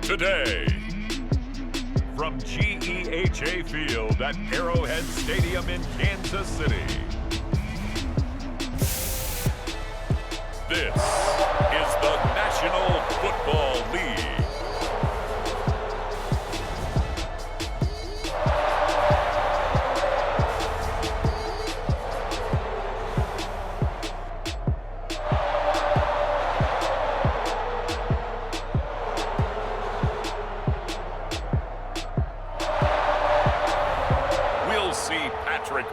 today. From GEHA Field at Arrowhead Stadium in Kansas City. This is the National Football League.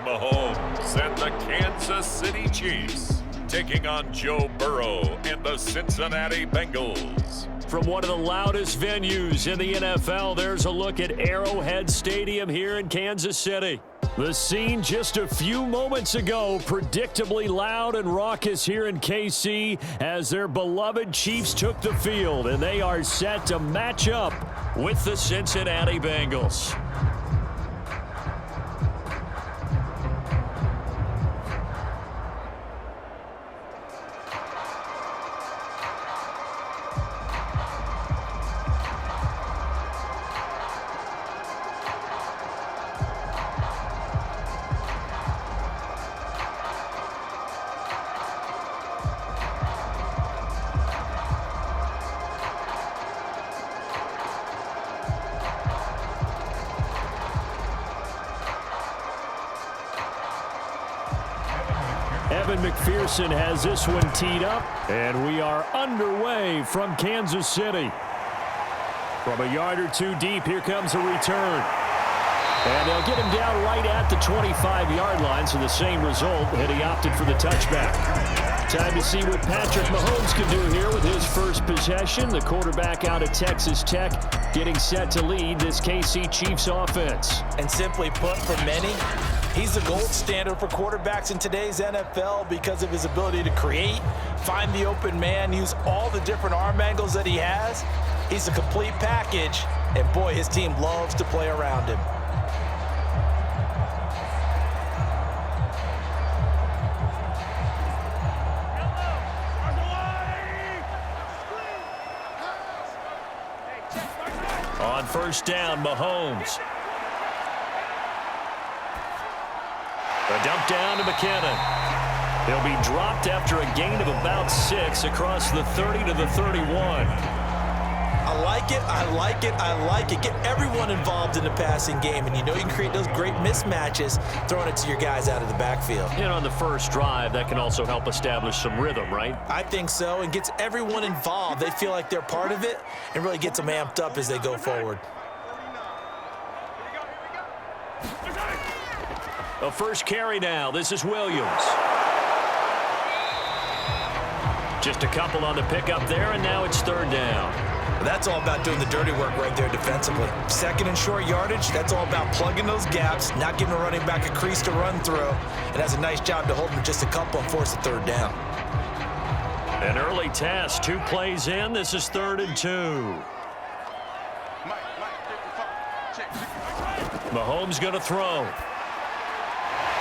Mahomes and the Kansas City Chiefs taking on Joe Burrow and the Cincinnati Bengals. From one of the loudest venues in the NFL, there's a look at Arrowhead Stadium here in Kansas City. The scene just a few moments ago, predictably loud and raucous here in KC as their beloved Chiefs took the field, and they are set to match up with the Cincinnati Bengals. Evan McPherson has this one teed up, and we are underway from Kansas City. From a yard or two deep, here comes a return. And they'll get him down right at the 25-yard line, so the same result, and he opted for the touchback. Time to see what Patrick Mahomes can do here with his first possession. The quarterback out of Texas Tech getting set to lead this KC Chiefs offense. And simply put, for many, he's the gold standard for quarterbacks in today's NFL because of his ability to create, find the open man, use all the different arm angles that he has. He's a complete package, and boy, his team loves to play around him. On first down, Mahomes. A dump down to McKinnon. He'll be dropped after a gain of about 6 across the 30 to the 31. I like it, I like it, I like it. Get everyone involved in the passing game, and you know you can create those great mismatches throwing it to your guys out of the backfield. And on the first drive, that can also help establish some rhythm, right? I think so, and gets everyone involved. They feel like they're part of it and really gets them amped up as they go forward. A first carry now. This is Williams. Just a couple on the pickup there, and now it's third down. That's all about doing the dirty work right there defensively. Second and short yardage, that's all about plugging those gaps, not giving a running back a crease to run through, and has a nice job to hold him just a couple and force a third down. An early test, 2 plays in. This is 3rd and 2. Mahomes going to throw.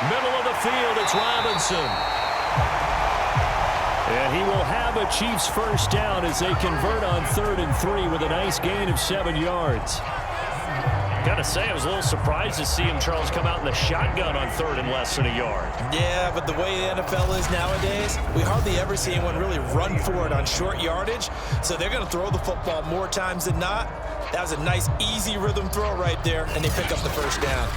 Middle of the field, it's Robinson. And he will have a Chiefs first down as they convert on 3rd and 3 with a nice gain of 7 yards. Gotta say, I was a little surprised to see him, Charles, come out in the shotgun on 3rd and less than a yard. Yeah, but the way the NFL is nowadays, we hardly ever see anyone really run for it on short yardage. So they're going to throw the football more times than not. That was a nice, easy rhythm throw right there, and they pick up the first down.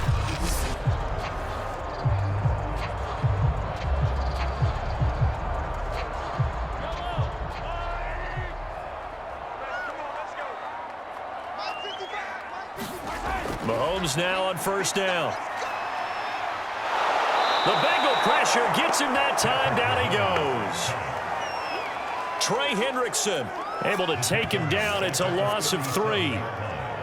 Mahomes now on first down. The Bengal pressure gets him that time. Down he goes. Trey Hendrickson able to take him down. It's a loss of 3.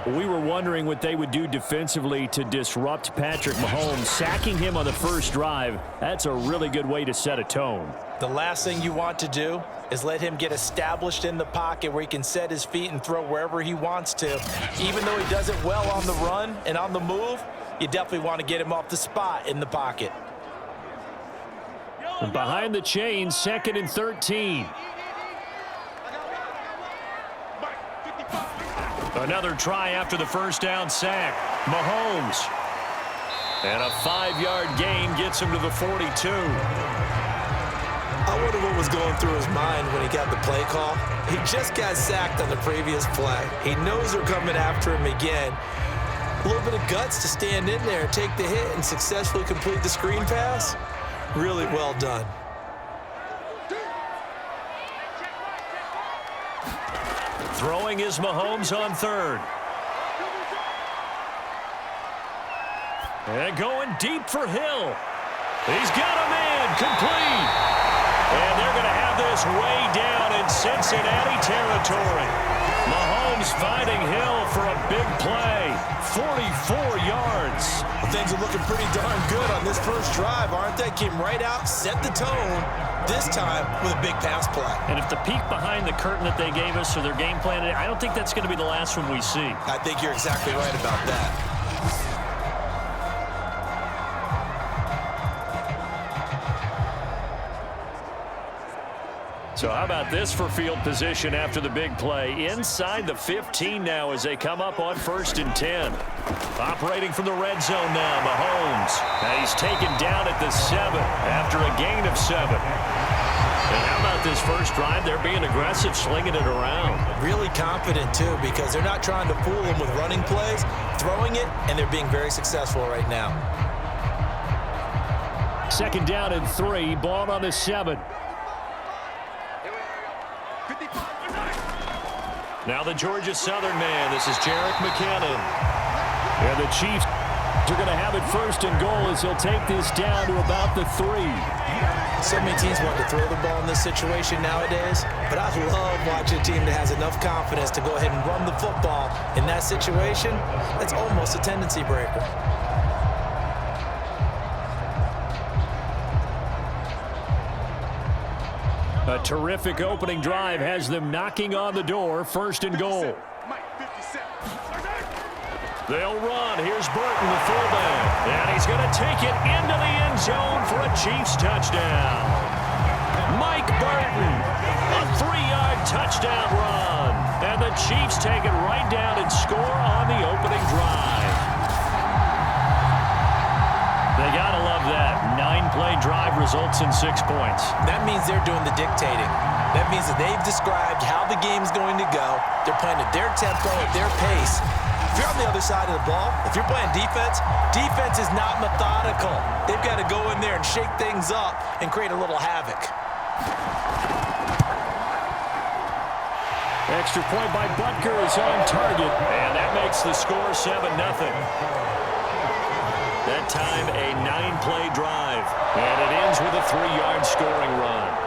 We were wondering what they would do defensively to disrupt Patrick Mahomes. Sacking him on the first drive, that's a really good way to set a tone. The last thing you want to do is let him get established in the pocket where he can set his feet and throw wherever he wants to. Even though he does it well on the run and on the move, you definitely want to get him off the spot in the pocket. Behind the chains, 2nd and 13. Another try after the first down sack. Mahomes. And a 5-yard gain gets him to the 42. I wonder what was going through his mind when he got the play call. He just got sacked on the previous play. He knows they're coming after him again. A little bit of guts to stand in there, take the hit, and successfully complete the screen pass. Really well done. Throwing is Mahomes on third. And going deep for Hill. He's got a man complete. And they're going to have this way down in Cincinnati territory. Mahomes finding Hill for a big play. 44 yards. Things are looking pretty darn good on this first drive, aren't they? Came right out, set the tone, this time with a big pass play. And if the peek behind the curtain that they gave us or their game plan, I don't think that's going to be the last one we see. I think you're exactly right about that. So how about this for field position after the big play? Inside the 15 now as they come up on 1st and 10. Operating from the red zone now, Mahomes. And he's taken down at the 7 after a gain of 7. And how about this first drive? They're being aggressive, slinging it around. Really confident, too, because they're not trying to fool them with running plays, throwing it, and they're being very successful right now. 2nd down and 3, ball on the 7. Now the Georgia Southern man. This is Jerick McKinnon. And the Chiefs are going to have it 1st and goal as he'll take this down to about the 3. So many teams want to throw the ball in this situation nowadays, but I love watching a team that has enough confidence to go ahead and run the football in that situation. That's almost a tendency breaker. A terrific opening drive has them knocking on the door. 1st and goal. They'll run. Here's Burton, the fullback. And he's going to take it into the end zone for a Chiefs touchdown. Mike Burton, a 3-yard touchdown run. And the Chiefs take it right down and score on the opening drive. They got to love that. 9-play drive results in 6 points. That means they're doing the dictating. That means that they've described how the game's going to go. They're playing at their tempo, at their pace. If you're on the other side of the ball, if you're playing defense, defense is not methodical. They've got to go in there and shake things up and create a little havoc. Extra point by Butker is on target. And that makes the score 7-0. That time, a 9-play drive. And it ends with a 3-yard scoring run.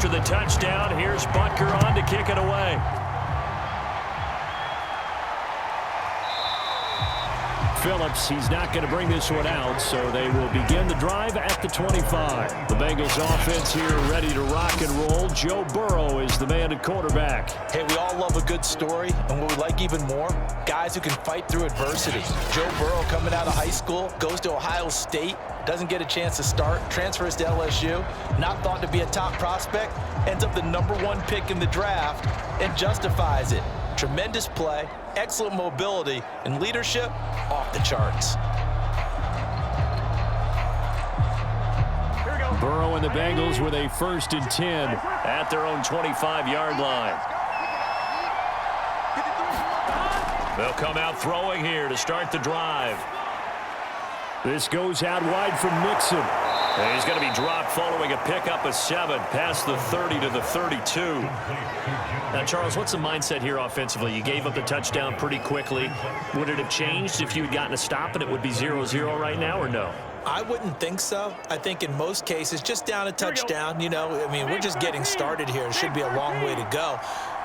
After the touchdown, here's Butker on to kick it away. Phillips, he's not going to bring this one out, so they will begin the drive at the 25. The Bengals offense here ready to rock and roll. Joe Burrow is the man at quarterback. Hey, we all love a good story, and what we like even more, guys who can fight through adversity. Joe Burrow coming out of high school, goes to Ohio State, doesn't get a chance to start, transfers to LSU, not thought to be a top prospect, ends up the #1 pick in the draft, and justifies it. Tremendous play, excellent mobility, and leadership off the charts. Burrow and the Bengals with a 1st and 10 at their own 25-yard line. They'll come out throwing here to start the drive. This goes out wide from Mixon. And he's going to be dropped following a pickup of 7 past the 30 to the 32. Now, Charles, what's the mindset here offensively? You gave up the touchdown pretty quickly. Would it have changed if you had gotten a stop and it would be 0-0 right now, or no? I wouldn't think so. I think in most cases, just down a touchdown, you know, I mean, we're just getting started here. It should be a long way to go.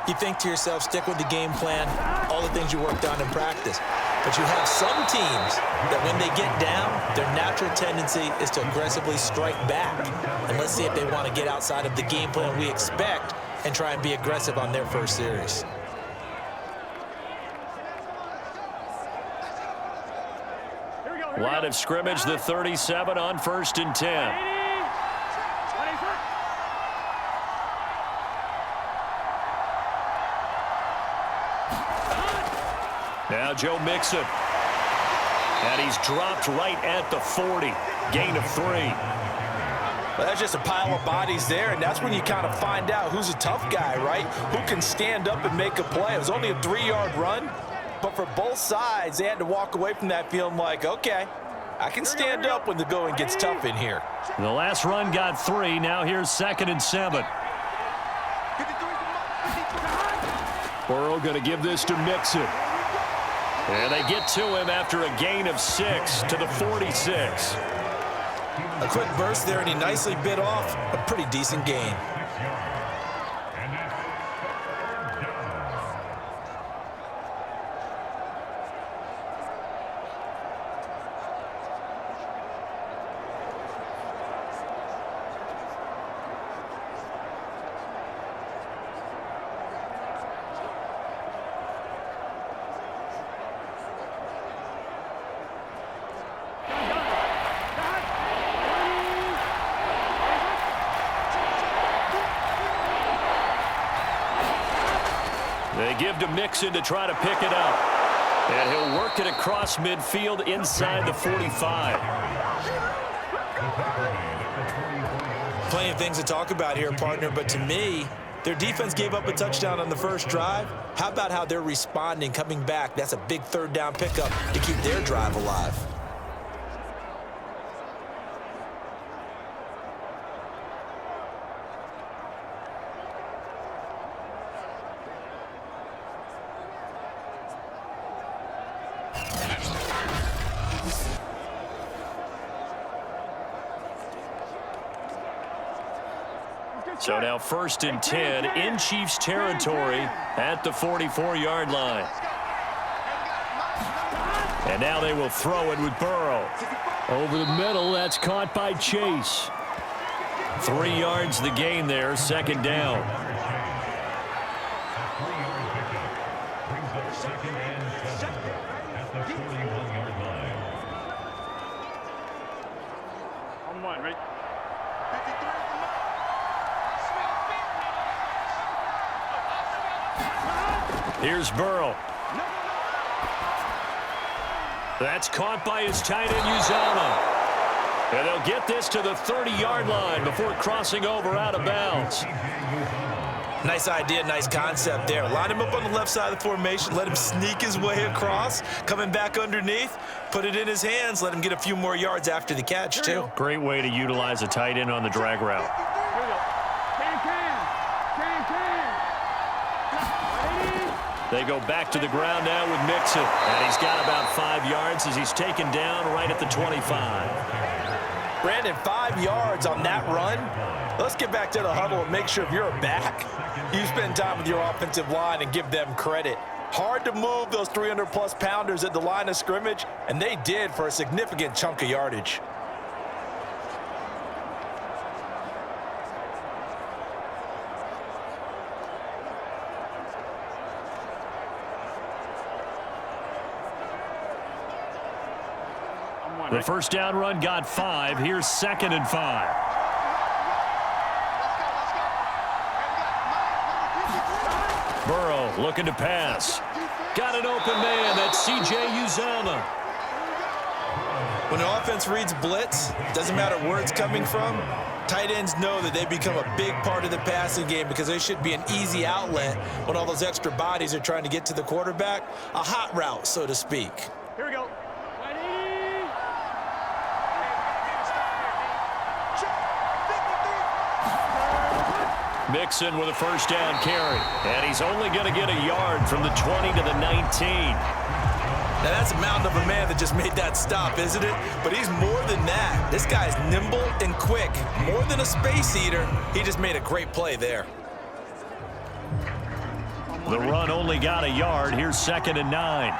You think to yourself, stick with the game plan, all the things you worked on in practice. But you have some teams that when they get down, their natural tendency is to aggressively strike back. And let's see if they want to get outside of the game plan we expect and try and be aggressive on their first series. Line of scrimmage, the 37 on 1st and 10. Now Joe Mixon. And he's dropped right at the 40. Gain of 3. Well, that's just a pile of bodies there, and that's when you kind of find out who's a tough guy, right? Who can stand up and make a play. It was only a 3-yard run, but for both sides, they had to walk away from that feeling like, okay, I can stand up when the going gets tough in here. The last run got 3. Now here's 2nd and 7. Burrow going to give this to Mixon. And they get to him after a gain of 6 to the 46. A quick burst there, and he nicely bit off a pretty decent gain. They give to Mixon to try to pick it up. And he'll work it across midfield inside the 45. Plenty of things to talk about here, partner, but to me, their defense gave up a touchdown on the first drive. How about how they're responding, coming back? That's a big 3rd down pickup to keep their drive alive. So now 1st and 10 in Chiefs territory at the 44-yard line. And now they will throw it with Burrow. Over the middle, that's caught by Chase. 3 yards the gain there, 2nd down. On 1, right? Here's Burrow. That's caught by his tight end, Uzama. And they'll get this to the 30-yard line before crossing over out of bounds. Nice idea, nice concept there. Line him up on the left side of the formation, let him sneak his way across, coming back underneath, put it in his hands, let him get a few more yards after the catch, too. Great way to utilize a tight end on the drag route. They go back to the ground now with Mixon. And he's got about 5 yards as he's taken down right at the 25. Brandon, 5 yards on that run. Let's get back to the huddle and make sure if you're a back, you spend time with your offensive line and give them credit. Hard to move those 300-plus pounders at the line of scrimmage, and they did for a significant chunk of yardage. The 1st down run got 5. Here's 2nd and 5. Burrow looking to pass. Got an open man. That's C.J. Uzama. When the offense reads blitz, doesn't matter where it's coming from, tight ends know that they become a big part of the passing game because they should be an easy outlet when all those extra bodies are trying to get to the quarterback. A hot route, so to speak. Here we go. Mixon with a 1st down carry. And he's only going to get a yard from the 20 to the 19. Now that's a mountain of a man that just made that stop, isn't it? But he's more than that. This guy's nimble and quick. More than a space eater. He just made a great play there. The run only got a yard. Here's 2nd and 9.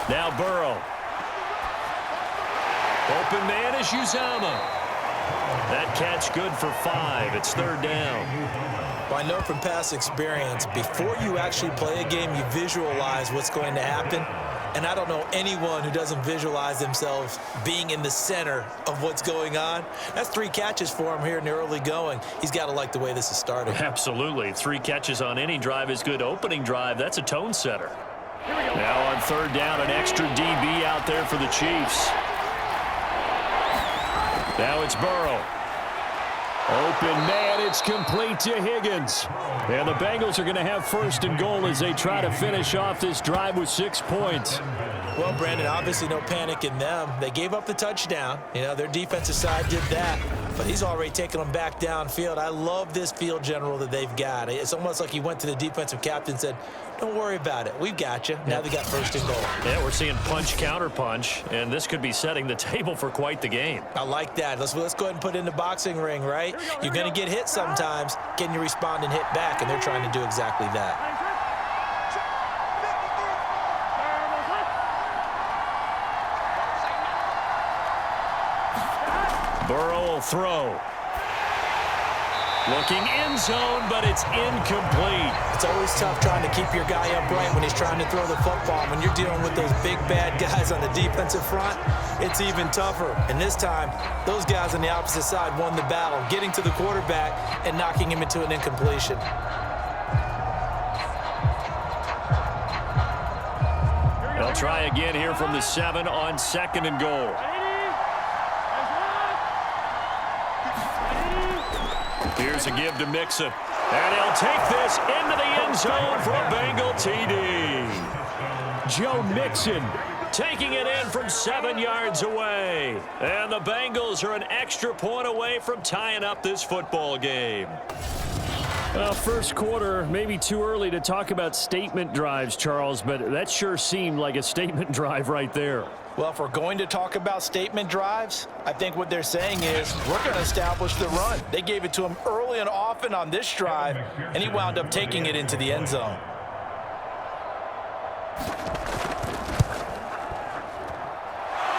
Now Burrow. Open man is Uzama. That catch good for 5. It's 3rd down. Well, I know from past experience, before you actually play a game, you visualize what's going to happen. And I don't know anyone who doesn't visualize themselves being in the center of what's going on. That's 3 catches for him here in the early going. He's got to like the way this is starting. Absolutely. 3 catches on any drive is good. Opening drive, that's a tone setter. Now on 3rd down, an extra DB out there for the Chiefs. Now it's Burrow. Open man, it's complete to Higgins. And the Bengals are going to have 1st and goal as they try to finish off this drive with 6 points. Well, Brandon, obviously no panic in them. They gave up the touchdown. You know, their defensive side did that. But he's already taken them back downfield. I love this field general that they've got. It's almost like he went to the defensive captain and said, don't worry about it. We've got you. Now they got 1st and goal. Yeah, we're seeing punch, counter punch, and this could be setting the table for quite the game. I like that. Let's go ahead and put it in the boxing ring, right? You're going to get hit sometimes. Can you respond and hit back? And they're trying to do exactly that. Burrow will throw. Looking end zone, but it's incomplete. It's always tough trying to keep your guy upright when he's trying to throw the football. When you're dealing with those big, bad guys on the defensive front, it's even tougher. And this time, those guys on the opposite side won the battle, getting to the quarterback and knocking him into an incompletion. They'll try again here from the 7 on 2nd and goal. Here's a give to Mixon. And he'll take this into the end zone for a Bengal TD. Joe Mixon taking it in from 7 yards away. And the Bengals are an extra point away from tying up this football game. Well, first quarter, maybe too early to talk about statement drives, Charles, but that sure seemed like a statement drive right there. Well, if we're going to talk about statement drives, I think what they're saying is we're going to establish the run. They gave it to him early and often on this drive, and he wound up taking it into the end zone.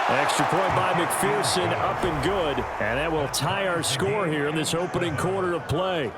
Extra point by McPherson, up and good. And that will tie our score here in this opening quarter of play.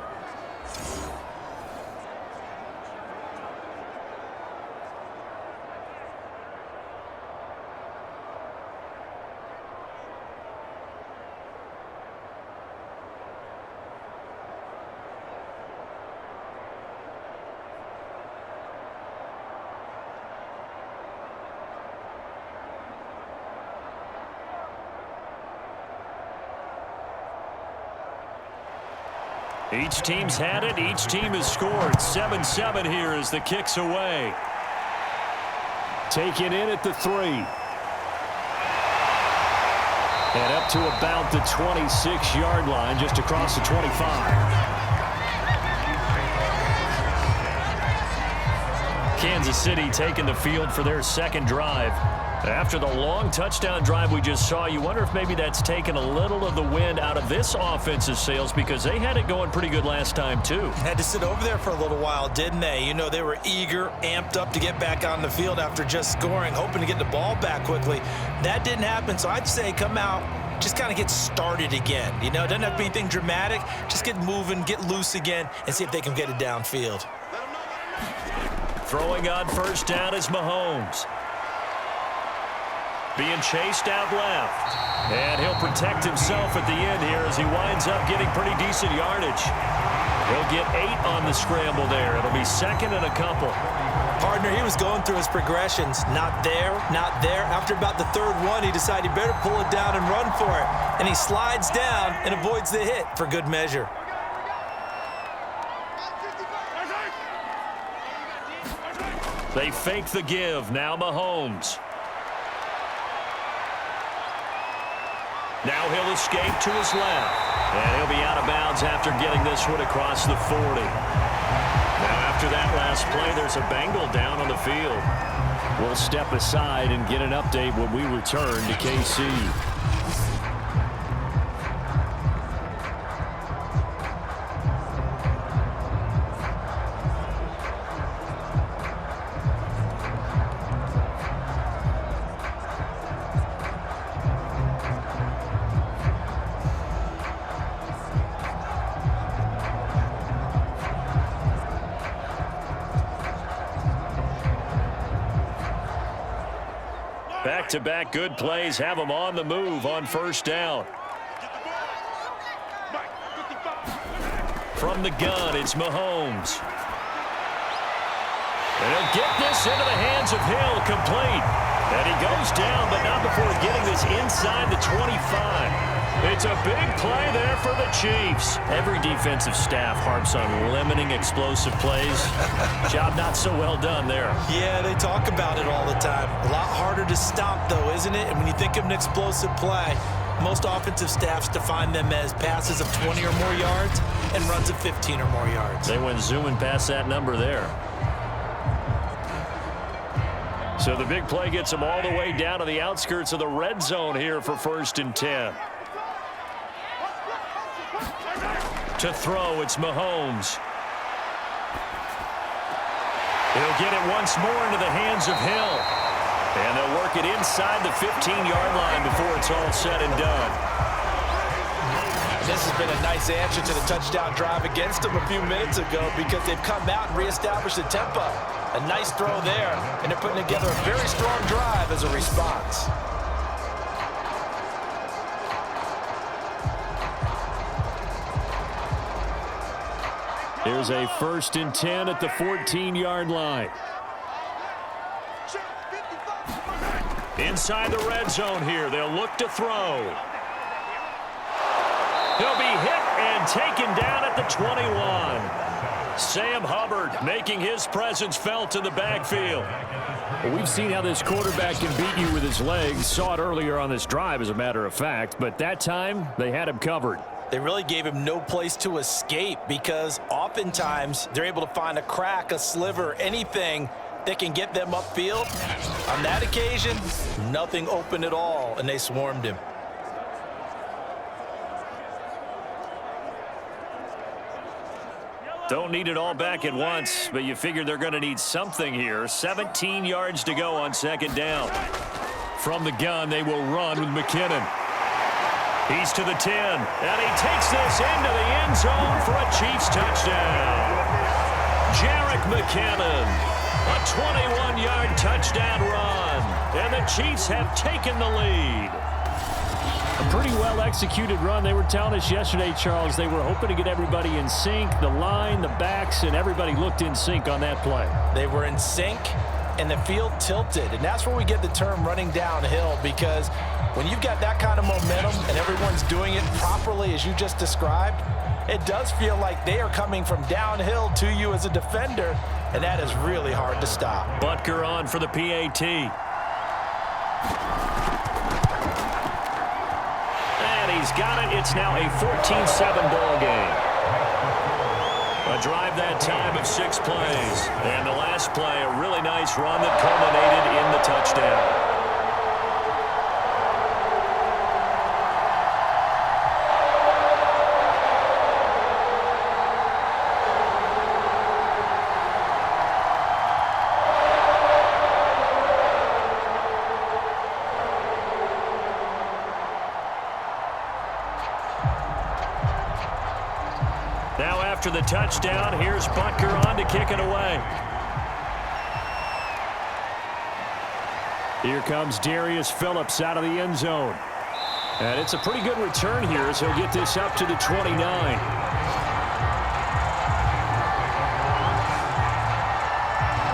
Each team's had it. Each team has scored. 7-7 here as the kick's away. Taken in at the 3. And up to about the 26-yard line, just across the 25. Kansas City taking the field for their 2nd drive. After the long touchdown drive we just saw, you wonder if maybe that's taken a little of the wind out of this offensive sails because they had it going pretty good last time too. Had to sit over there for a little while, didn't they? You know, they were eager, amped up to get back on the field after just scoring, hoping to get the ball back quickly. That didn't happen, so I'd say come out, just kind of get started again. You know, it doesn't have to be anything dramatic. Just get moving, get loose again, and see if they can get it downfield. Throwing on 1st down is Mahomes. Being chased out left. And he'll protect himself at the end here as he winds up getting pretty decent yardage. He'll get 8 on the scramble there. It'll be 2nd and a couple. Partner, he was going through his progressions. Not there, not there. After about the 3rd one, he decided he better pull it down and run for it. And he slides down and avoids the hit for good measure. They fake the give. Now Mahomes. Now he'll escape to his left. And he'll be out of bounds after getting this one across the 40. Now after that last play, there's a Bengal down on the field. We'll step aside and get an update when we return to KC. Back-to-back good plays have them on the move on first down. From the gun, it's Mahomes. And he'll get this into the hands of Hill, complete. And he goes down, but not before getting this inside the 25. It's a big play there for the Chiefs. Every defensive staff harps on limiting explosive plays. Job not so well done there. Yeah, they talk about it all the time. A lot harder to stop, though, isn't it? And when you think of an explosive play, most offensive staffs define them as passes of 20 or more yards and runs of 15 or more yards. They went zooming past that number there. So the big play gets them all the way down to the outskirts of the red zone here for 1st and 10. To throw, it's Mahomes. He'll get it once more into the hands of Hill. And they'll work it inside the 15-yard line before it's all said and done. This has been a nice answer to the touchdown drive against them a few minutes ago because they've come out and reestablished the tempo. A nice throw there, and they're putting together a very strong drive as a response. Here's a 1st and 10 at the 14-yard line. Inside the red zone here, they'll look to throw. He'll be hit and taken down at the 21. Sam Hubbard making his presence felt in the backfield. Well, we've seen how this quarterback can beat you with his legs. Saw it earlier on this drive, as a matter of fact. But that time, they had him covered. They really gave him no place to escape because oftentimes they're able to find a crack, a sliver, anything that can get them upfield. On that occasion, nothing open at all, and they swarmed him. Don't need it all back at once, but you figure they're going to need something here. 17 yards to go on 2nd down. From the gun, they will run with McKinnon. He's to the 10, and he takes this into the end zone for a Chiefs touchdown. Jerick McKinnon, a 21-yard touchdown run, and the Chiefs have taken the lead. A pretty well-executed run. They were telling us yesterday, Charles, they were hoping to get everybody in sync, the line, the backs, and everybody looked in sync on that play. They were in sync, and the field tilted, and that's where we get the term running downhill, because when you've got that kind of momentum and everyone's doing it properly as you just described, it does feel like they are coming from downhill to you as a defender, and that is really hard to stop. Butker on for the PAT. And he's got it. It's now a 14-7 ball game. A drive that time of 6 plays. And the last play, a really nice run that culminated in the touchdown. After the touchdown, here's Butker on to kick it away. Here comes Darius Phillips out of the end zone. And it's a pretty good return here as he'll get this up to the 29.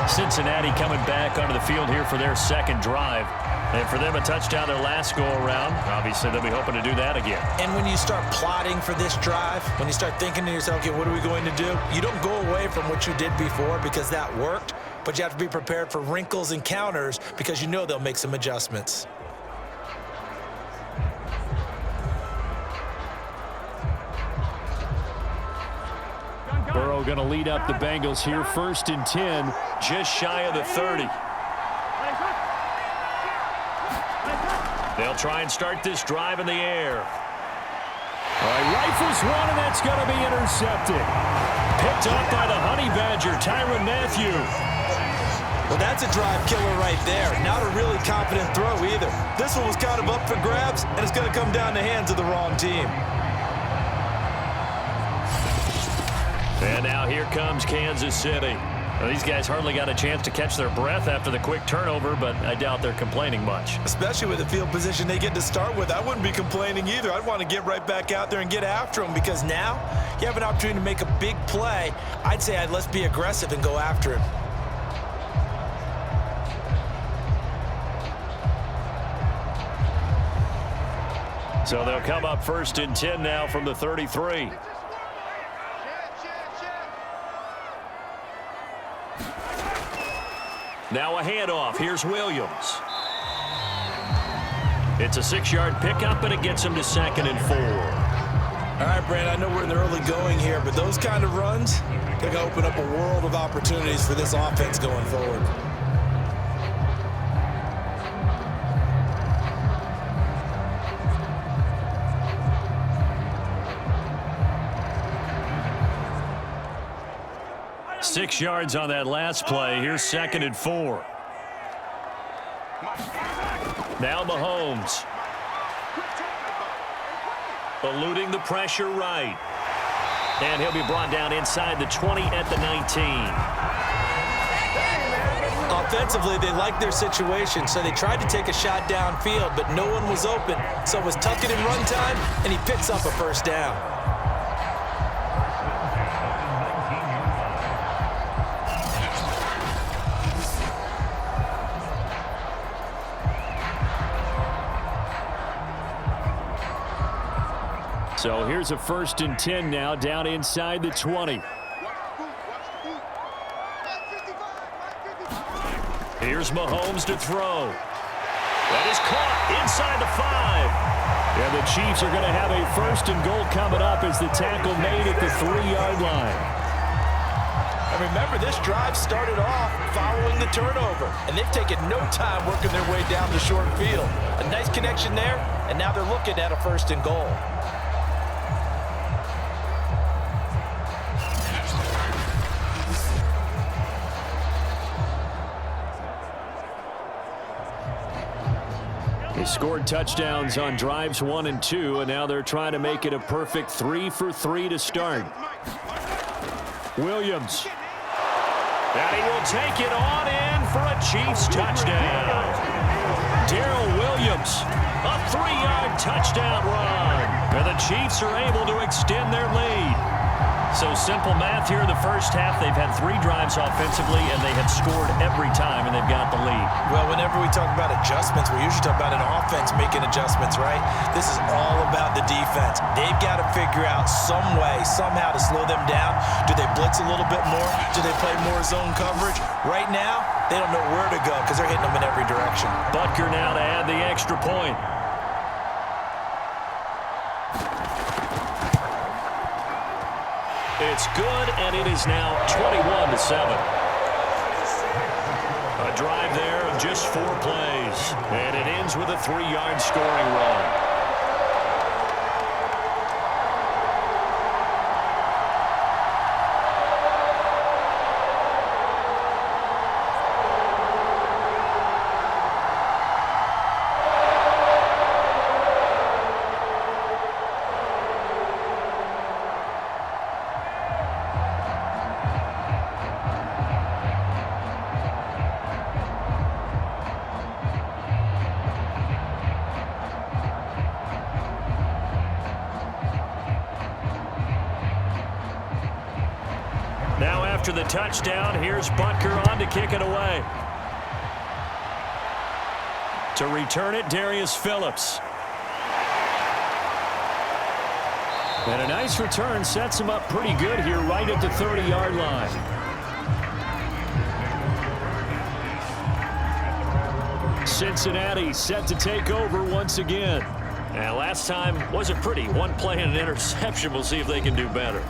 Cincinnati coming back onto the field here for their 2nd drive. And for them, a touchdown their last go-around. Obviously, they'll be hoping to do that again. And when you start plotting for this drive, when you start thinking to yourself, okay, what are we going to do? You don't go away from what you did before because that worked, but you have to be prepared for wrinkles and counters because you know they'll make some adjustments. Burrow going to lead up the Bengals here. 1st and 10, just shy of the 30. They'll try and start this drive in the air. All right, rifles one, and that's going to be intercepted. Picked up by the Honey Badger, Tyrann Mathieu. Well, that's a drive killer right there. Not a really confident throw either. This one was kind of up for grabs, and it's going to come down the hands of the wrong team. And now here comes Kansas City. Well, these guys hardly got a chance to catch their breath after the quick turnover, but I doubt they're complaining much. Especially with the field position they get to start with. I wouldn't be complaining either. I'd want to get right back out there and get after them, because now you have an opportunity to make a big play. I'd say let's be aggressive and go after him. So they'll come up 1st and 10 now from the 33. Now a handoff. Here's Williams. It's a 6-yard pickup, and it gets him to 2nd and 4. All right, Brand, I know we're in the early going here, but those kind of runs, they're going to open up a world of opportunities for this offense going forward. Six yards on that last play. Here's 2nd and 4. Now Mahomes. Eluding the pressure right. And he'll be brought down inside the 20 at the 19. Offensively, they liked their situation, so they tried to take a shot downfield, but no one was open. So it was tuck it in run time, and he picks up a 1st down. So here's a 1st and 10 now, down inside the 20. Here's Mahomes to throw. That is caught inside the 5. And the Chiefs are going to have a 1st and goal coming up as the tackle made at the 3-yard line. And remember, this drive started off following the turnover, and they've taken no time working their way down the short field. A nice connection there, and now they're looking at a 1st and goal. They scored touchdowns on drives 1 and 2, and now they're trying to make it a perfect 3 for 3 to start. Williams. And he will take it on in for a Chiefs touchdown. Darrell Williams, a 3-yard touchdown run. And the Chiefs are able to extend their lead. So simple math here in the first half. They've had 3 drives offensively, and they have scored every time, and they've got the lead. Well, whenever we talk about adjustments, we usually talk about an offense making adjustments, right? This is all about the defense. They've got to figure out some way, somehow to slow them down. Do they blitz a little bit more? Do they play more zone coverage? Right now, they don't know where to go because they're hitting them in every direction. Butker now to add the extra point. It's good, and it is now 21-7. A drive there of just 4 plays, and it ends with a 3-yard scoring run. Now after the touchdown, here's Butker on to kick it away. To return it, Darius Phillips. And a nice return sets him up pretty good here right at the 30-yard line. Cincinnati set to take over once again. And last time wasn't pretty. 1 play and an interception. We'll see if they can do better.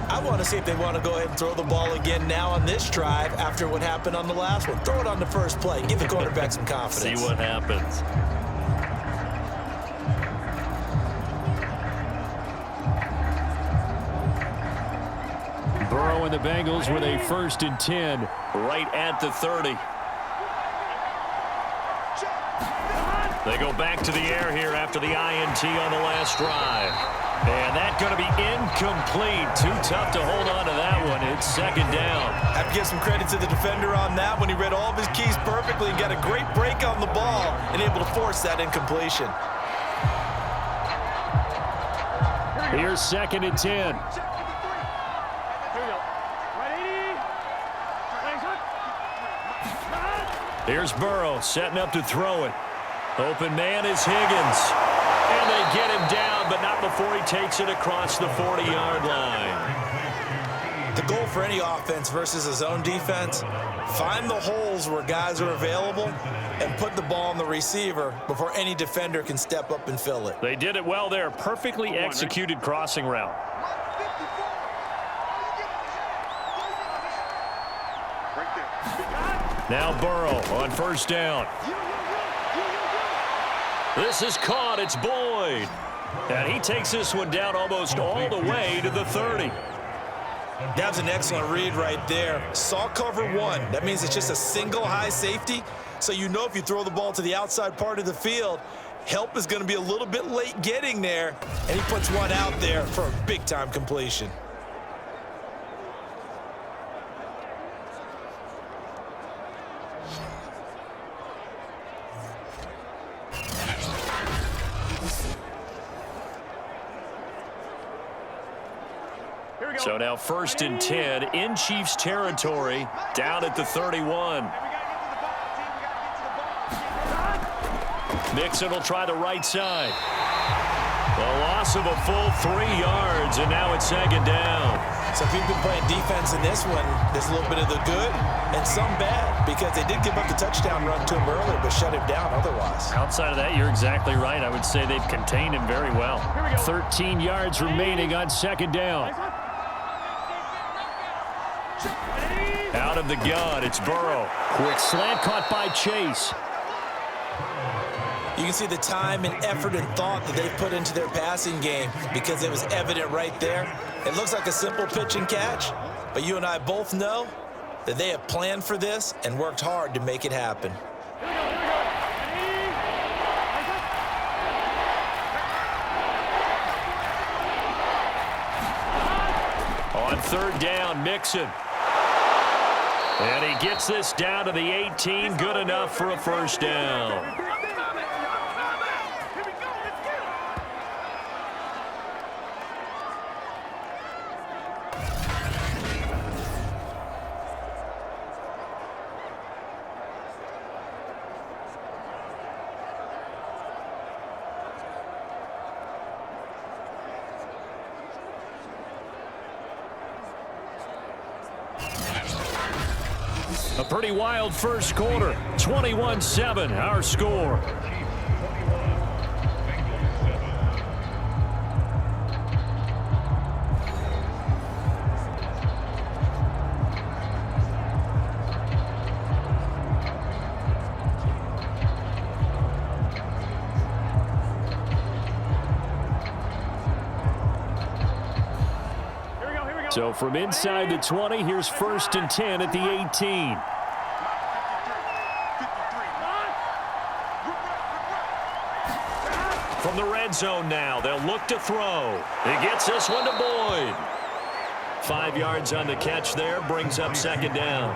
I want to see if they want to go ahead and throw the ball again now on this drive after what happened on the last one. Throw it on the first play. Give the quarterback some confidence. See what happens. Burrow and the Bengals with a 1st and 10 right at the 30. They go back to the air here after the INT on the last drive. And that's going to be incomplete. Too tough to hold on to that one. It's second down. I have to give some credit to the defender on that when he read all of his keys perfectly and got a great break on the ball and able to force that incompletion. Here's second and 10. Here we go. Right 80. Here's Burrow setting up to throw it. Open man is Higgins. And they get him down, but not before he takes it across the 40-yard line. The goal for any offense versus a zone defense, find the holes where guys are available and put the ball on the receiver before any defender can step up and fill it. They did it well there. Perfectly executed crossing route. Now Burrow on first down. This is caught. It's Boyd. And he takes this one down almost all the way to the 30. That was an excellent read right there. Saw cover one. That means it's just a single high safety. So you know if you throw the ball to the outside part of the field, help is going to be a little bit late getting there. And he puts one out there for a big-time completion. So now first and 10 in Chiefs territory, down at the 31. Mixon will try the right side. The loss of a full 3 yards, and now it's second down. So if you've been playing defense in this one, there's a little bit of the good and some bad, because they did give up the touchdown run to him earlier, but shut him down otherwise. Outside of that, you're exactly right. I would say they've contained him very well. 13 yards remaining on second down. Out of the gun, it's Burrow. Quick slant caught by Chase. You can see the time and effort and thought that they put into their passing game because it was evident right there. It looks like a simple pitch and catch, but you and I both know that they have planned for this and worked hard to make it happen. On third down, Mixon. And he gets this down to the 18, good enough for a first down. A pretty wild first quarter. 21-7, our score. So from inside the 20, here's first and 10 at the 18. From the red zone now, they'll look to throw. He gets this one to Boyd. 5 yards on the catch there, brings up second down.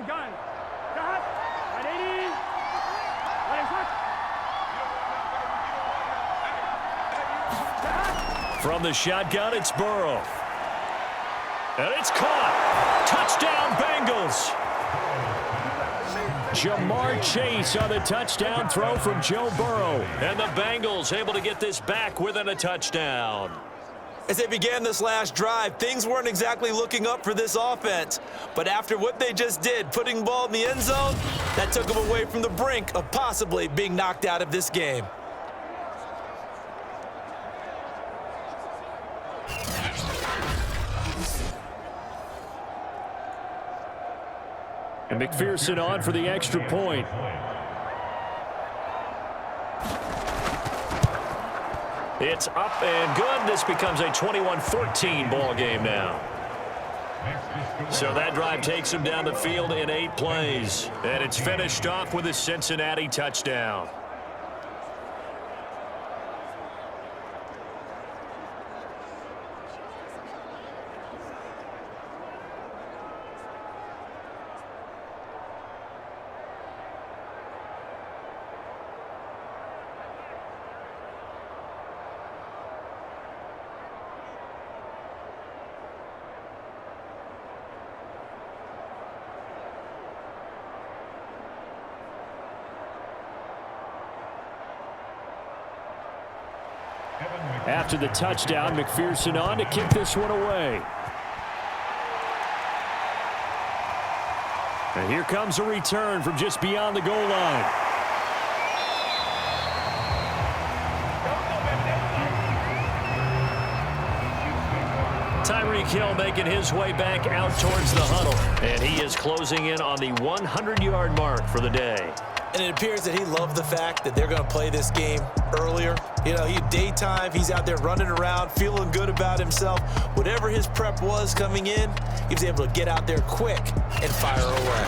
Gun. Cut. 180. From the shotgun, it's Burrow. And it's caught. Touchdown, Bengals. Jamar Chase on the touchdown throw from Joe Burrow. And the Bengals able to get this back within a touchdown. As they began this last drive, things weren't exactly looking up for this offense. But after what they just did, putting the ball in the end zone, that took them away from the brink of possibly being knocked out of this game. And McPherson on for the extra point. It's up and good. This becomes a 21-14 ball game now. So that drive takes him down the field in 8 plays. And it's finished off with a Cincinnati touchdown. After the touchdown, McPherson on to kick this one away. And here comes a return from just beyond the goal line. Tyreek Hill making his way back out towards the huddle. And he is closing in on the 100-yard mark for the day. And it appears that he loved the fact that they're going to play this game earlier. You know, daytime, he's out there running around, feeling good about himself. Whatever his prep was coming in, he was able to get out there quick and fire away.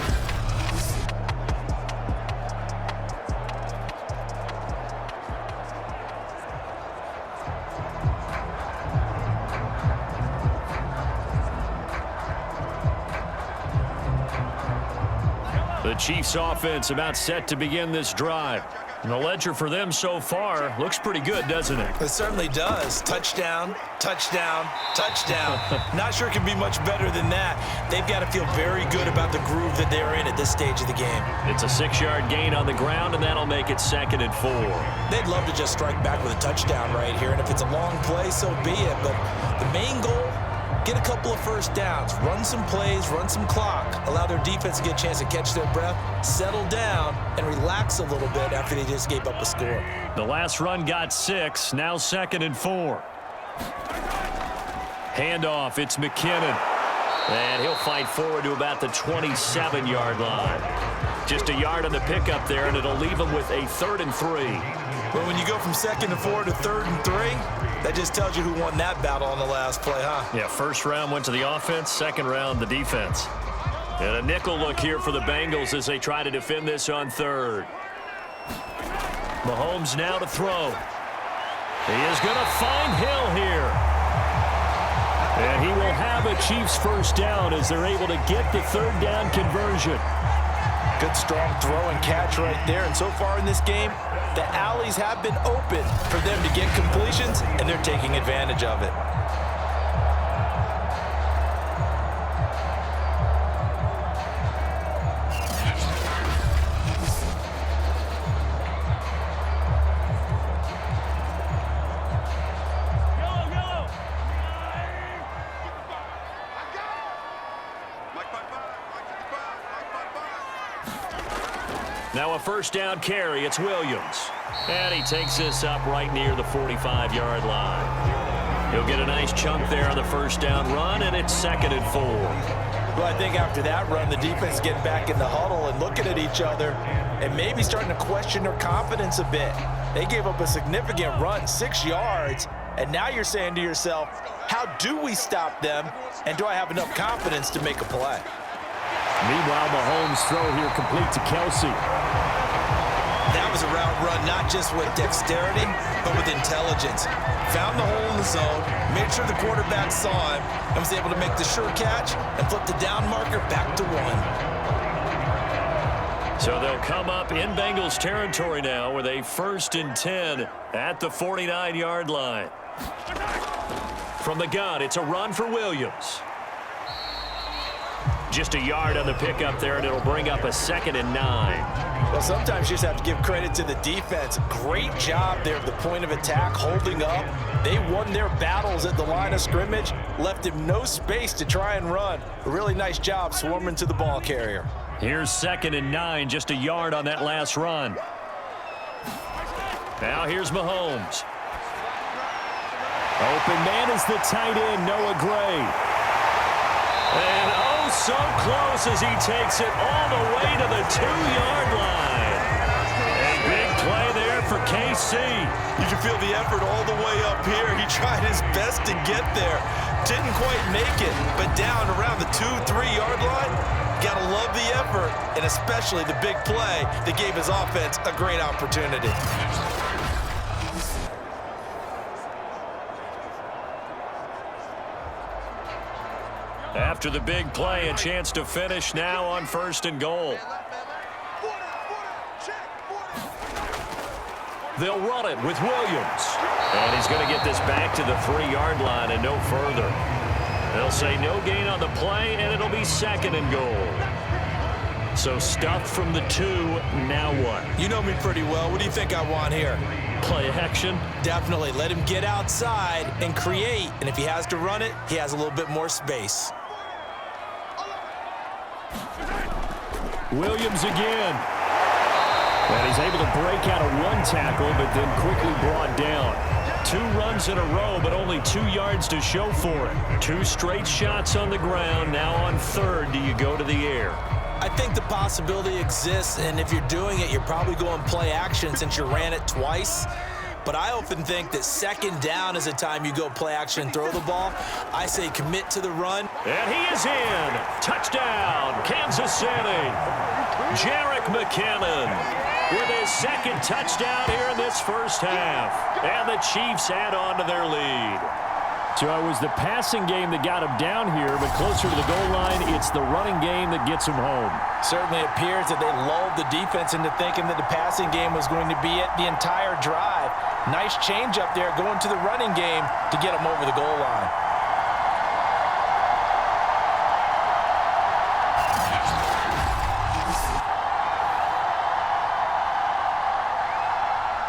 The Chiefs offense about set to begin this drive. And the ledger for them so far looks pretty good, doesn't it? It certainly does. Touchdown, touchdown, touchdown. Not sure it can be much better than that. They've got to feel very good about the groove that they're in at this stage of the game. It's a 6-yard gain on the ground, and that'll make it 2nd and 4. They'd love to just strike back with a touchdown right here, and if it's a long play, so be it. But the main goal, get a couple of first downs, run some plays, run some clock, allow their defense to get a chance to catch their breath, settle down, and relax a little bit after they just gave up a score. The last run got 6, now 2nd and 4. Handoff, it's McKinnon. And he'll fight forward to about the 27-yard line. Just a yard on the pickup there, and it'll leave him with a 3rd and 3. But when you go from 2nd and 4 to 3rd and 3, that just tells you who won that battle on the last play, huh? Yeah, first round went to the offense, second round the defense. And a nickel look here for the Bengals as they try to defend this on 3rd. Mahomes now to throw. He is going to find Hill here. And he will have a Chiefs first down as they're able to get the 3rd down conversion. Good strong throw and catch right there. And so far in this game, the alleys have been open for them to get completions, and they're taking advantage of it. Now a first down carry. It's Williams. And he takes this up right near the 45-yard line. He'll get a nice chunk there on the first down run, and it's 2nd and 4. Well, I think after that run, the defense is getting back in the huddle and looking at each other and maybe starting to question their confidence a bit. They gave up a significant run, 6 yards, and now you're saying to yourself, how do we stop them, and do I have enough confidence to make a play? Meanwhile, Mahomes' throw here complete to Kelsey. That was a route run not just with dexterity, but with intelligence. Found the hole in the zone, made sure the quarterback saw him, and was able to make the sure catch and flip the down marker back to 1. So they'll come up in Bengals territory now with a 1st and 10 at the 49-yard line. From the gun, it's a run for Williams. Just a yard on the pickup there, and it'll bring up a 2nd and 9. Well, sometimes you just have to give credit to the defense. Great job there at the point of attack, holding up. They won their battles at the line of scrimmage, left him no space to try and run. A really nice job swarming to the ball carrier. Here's 2nd and 9, just a yard on that last run. Now here's Mahomes. Open man is the tight end, Noah Gray. And oh, so close as he takes it all the way to the 2-yard line. A big play there for Case see? You can feel the effort all the way up here. He tried his best to get there. Didn't quite make it, but down around the 2-3 yard line, gotta love the effort, and especially the big play that gave his offense a great opportunity. After the big play, a chance to finish now on 1st and goal. They'll run it with Williams. And he's going to get this back to the 3-yard line and no further. They'll say no gain on the play, and it'll be 2nd and goal. So stuffed from the 2, now what? You know me pretty well. What do you think I want here? Play action? Definitely. Let him get outside and create. And if he has to run it, he has a little bit more space. Williams again. And he's able to break out of 1 tackle, but then quickly brought down. 2 runs in a row, but only 2 yards to show for it. 2 straight shots on the ground. Now on 3rd, do you go to the air? I think the possibility exists, and if you're doing it, you're probably going play action since you ran it twice. But I often think that 2nd down is a time you go play action and throw the ball. I say commit to the run. And he is in. Touchdown, Kansas City. Jerick McKinnon with his 2nd touchdown here in this first half. And the Chiefs add on to their lead. So it was the passing game that got him down here, but closer to the goal line, it's the running game that gets him home. Certainly appears that they lulled the defense into thinking that the passing game was going to be it the entire drive. Nice change up there going to the running game to get him over the goal line.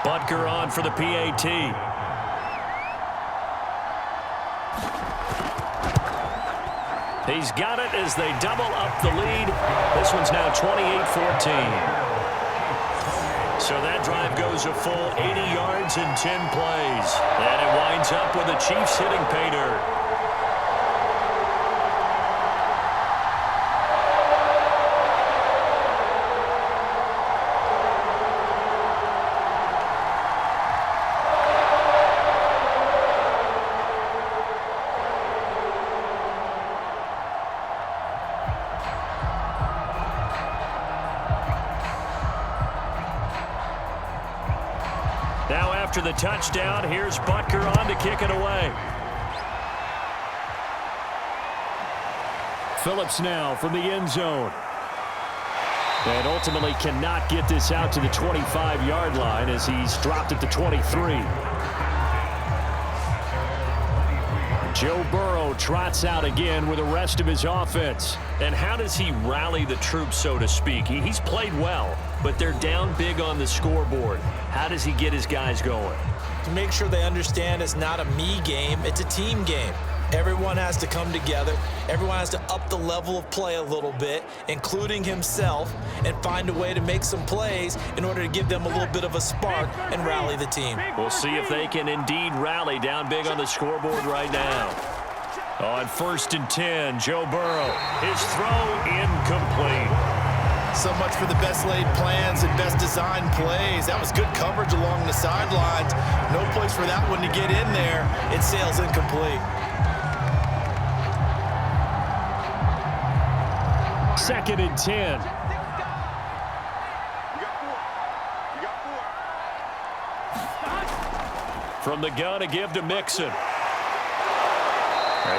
Butker on for the PAT. He's got it as they double up the lead. This one's now 28-14. So that drive goes a full 80 yards in 10 plays. And it winds up with the Chiefs hitting pay dirt. Now after the touchdown, here's Butker on to kick it away. Phillips now from the end zone. And ultimately cannot get this out to the 25-yard line as he's dropped at the 23. Joe Burrow trots out again with the rest of his offense. And how does he rally the troops, so to speak? He's played well, but they're down big on the scoreboard. How does he get his guys going? To make sure they understand it's not a me game, it's a team game. Everyone has to come together. Everyone has to up the level of play a little bit, including himself, and find a way to make some plays in order to give them a little bit of a spark and rally the team. We'll see if they can indeed rally down big on the scoreboard right now. On 1st and 10, Joe Burrow. His throw incomplete. So much for the best laid plans and best designed plays. That was good coverage along the sidelines. No place for that one to get in there. It sails incomplete. 2nd and 10. From the gun to give to Mixon.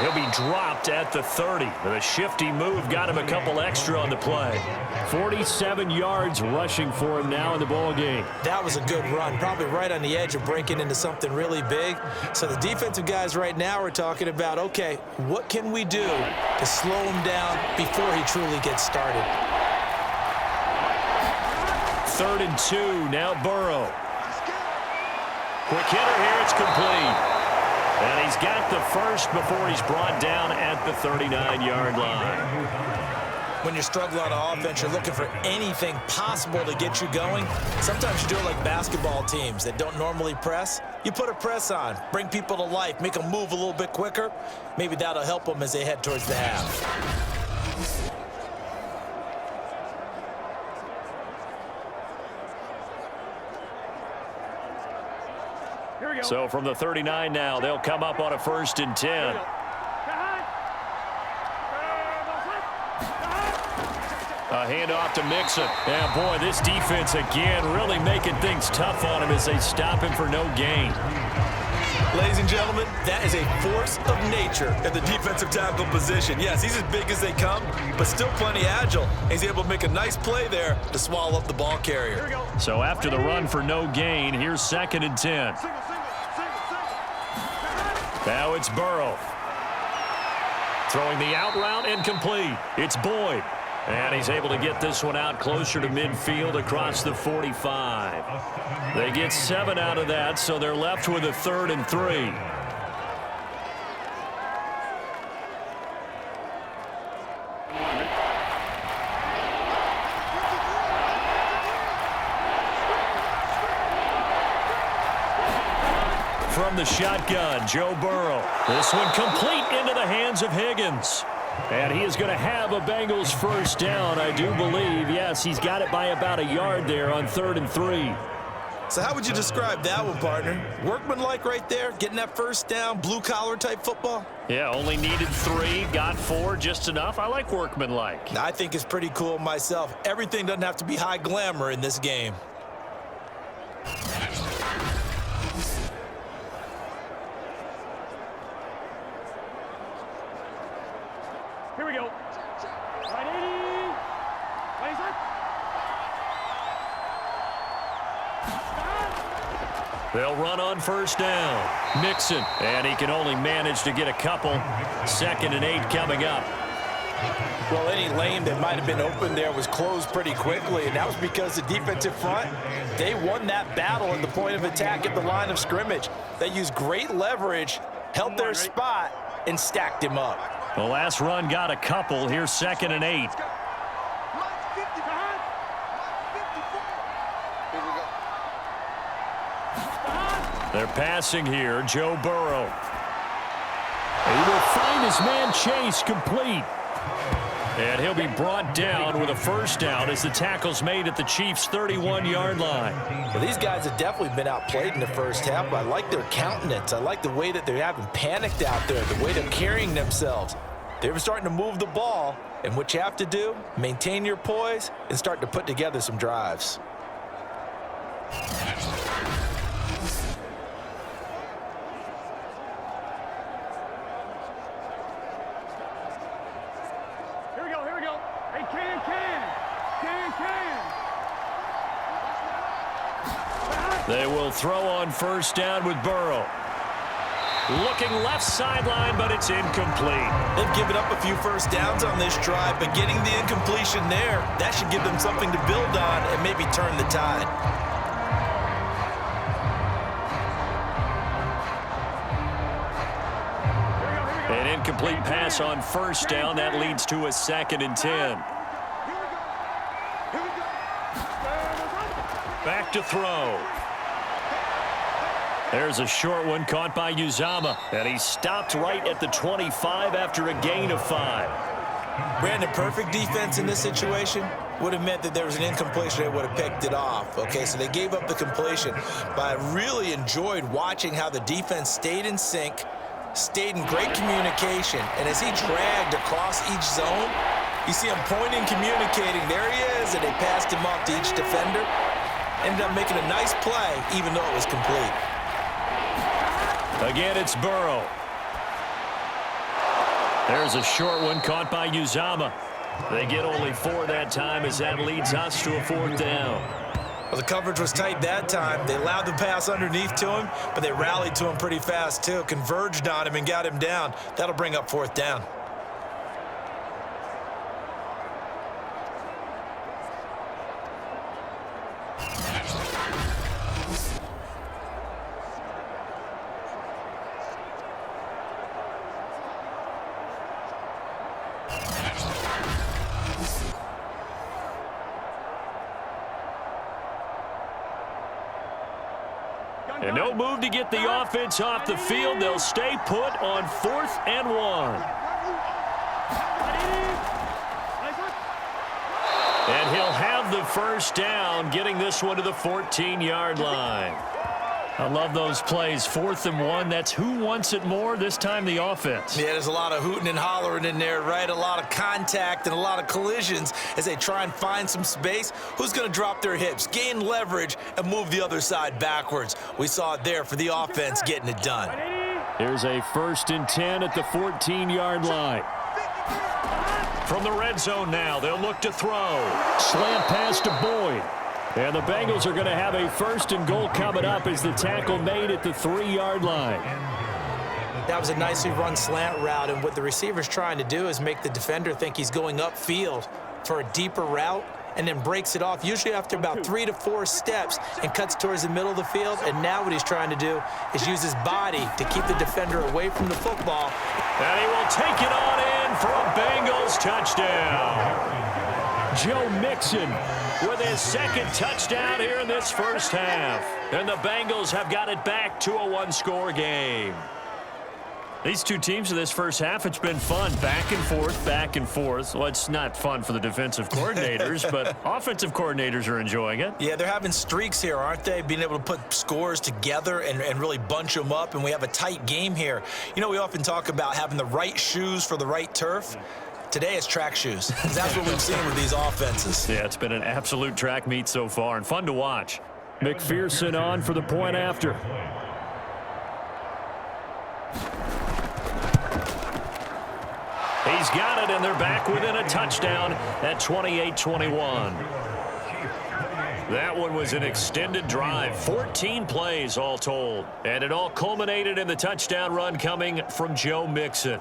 He'll be dropped at the 30. But a shifty move got him a couple extra on the play. 47 yards rushing for him now in the ball game. That was a good run, probably right on the edge of breaking into something really big. So the defensive guys right now are talking about, okay, what can we do to slow him down before he truly gets started? 3rd and 2, now Burrow. Quick hitter here, it's complete. And he's got the first before he's brought down at the 39-yard line. When you're struggling on offense, you're looking for anything possible to get you going. Sometimes you do it like basketball teams that don't normally press. You put a press on, bring people to life, make them move a little bit quicker. Maybe that'll help them as they head towards the half. Here we go. So from the 39 now, they'll come up on a 1st and 10. A handoff to Mixon. And boy, this defense again really making things tough on him as they stop him for no gain. Ladies and gentlemen, that is a force of nature at the defensive tackle position. Yes, he's as big as they come, but still plenty agile. He's able to make a nice play there to swallow up the ball carrier. So after the run for no gain, here's 2nd and 10. Now it's Burrow. Throwing the out route incomplete. It's Boyd. And he's able to get this one out closer to midfield across the 45. They get 7 out of that, so they're left with a 3rd and 3. From the shotgun, Joe Burrow. This one complete into the hands of Higgins. And he is going to have a Bengals 1st down, I do believe. Yes, he's got it by about a yard there on 3rd and 3. So how would you describe that one, partner? Workmanlike right there, getting that 1st down, blue-collar type football? Yeah, only needed 3, got 4, just enough. I like workmanlike. I think it's pretty cool myself. Everything doesn't have to be high glamour in this game. Here we go. Right 80. Right set. They'll run on 1st down. Mixon, and he can only manage to get a couple. 2nd and 8 coming up. Well, any lane that might have been open there was closed pretty quickly, and that was because the defensive front, they won that battle at the point of attack at the line of scrimmage. They used great leverage, held their spot, and stacked him up. The last run got a couple. Here's 2nd and 8. They're passing here. Joe Burrow. He will find his man Chase complete. And he'll be brought down with a 1st down as the tackle's made at the Chiefs' 31-yard line. Well, these guys have definitely been outplayed in the 1st half, but I like their countenance. I like the way that they haven't panicked out there, the way they're carrying themselves. They were starting to move the ball, and what you have to do, maintain your poise and start to put together some drives. Here we go. Hey, can. They will throw on 1st down with Burrow. Looking left sideline, but it's incomplete. They've given up a few 1st downs on this drive, but getting the incompletion there, that should give them something to build on and maybe turn the tide. An incomplete pass on 1st down. That leads to a 2nd and 10. Back to throw. There's a short one caught by Uzama, and he stopped right at the 25 after a gain of 5. Brandon, perfect defense in this situation would have meant that there was an incompletion. They would have picked it off. Okay, so they gave up the completion, but I really enjoyed watching how the defense stayed in sync, stayed in great communication, and as he dragged across each zone, you see him pointing, communicating. There he is, and they passed him off to each defender. Ended up making a nice play, even though it was complete. Again, it's Burrow. There's a short one caught by Uzama. They get only 4 that time as that leads us to a 4th down. Well, the coverage was tight that time. They allowed the pass underneath to him, but they rallied to him pretty fast, too. Converged on him and got him down. That'll bring up 4th down. And no move to get the offense off the field. They'll stay put on 4th and 1. And he'll have the 1st down, getting this one to the 14-yard line. I love those plays. 4th and 1. That's who wants it more. This time the offense. Yeah, there's a lot of hooting and hollering in there, right? A lot of contact and a lot of collisions as they try and find some space. Who's going to drop their hips, gain leverage, and move the other side backwards? We saw it there for the offense getting it done. Here's a 1st and 10 at the 14-yard line. From the red zone now, they'll look to throw. Slant pass to Boyd. And the Bengals are going to have a 1st and goal coming up as the tackle made at the 3-yard line. That was a nicely run slant route, and what the receiver's trying to do is make the defender think he's going upfield for a deeper route and then breaks it off, usually after about 3 to 4 steps, and cuts towards the middle of the field. And now what he's trying to do is use his body to keep the defender away from the football. And he will take it on in for a Bengals touchdown. Joe Mixon with his 2nd touchdown here in this first half. And the Bengals have got it back to a 1-score game. These two teams in this first half, it's been fun. Back and forth, back and forth. Well, it's not fun for the defensive coordinators, but offensive coordinators are enjoying it. Yeah, they're having streaks here, aren't they? Being able to put scores together and really bunch them up, and we have a tight game here. You know, we often talk about having the right shoes for the right turf. Today it's track shoes. That's what we've seen with these offenses. Yeah, it's been an absolute track meet so far and fun to watch. McPherson on for the point after. He's got it, and they're back within a touchdown at 28-21. That one was an extended drive, 14 plays all told. And it all culminated in the touchdown run coming from Joe Mixon.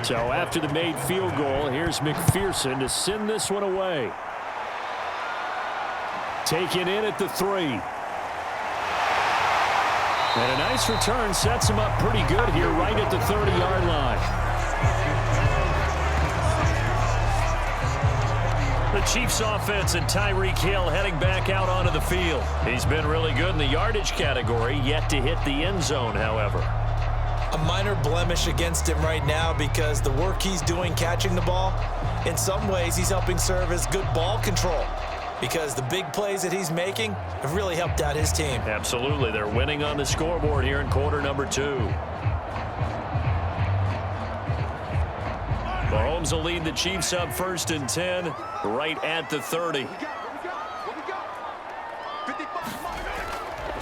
So after the made field goal, here's McPherson to send this one away. Taken in at the 3. And a nice return sets him up pretty good here right at the 30-yard line. The Chiefs offense and Tyreek Hill heading back out onto the field. He's been really good in the yardage category, yet to hit the end zone, however. A minor blemish against him right now because the work he's doing catching the ball, in some ways he's helping serve as good ball control because the big plays that he's making have really helped out his team. Absolutely. They're winning on the scoreboard here in quarter number 2. Mahomes will lead the Chiefs up 1st and 10 right at the 30.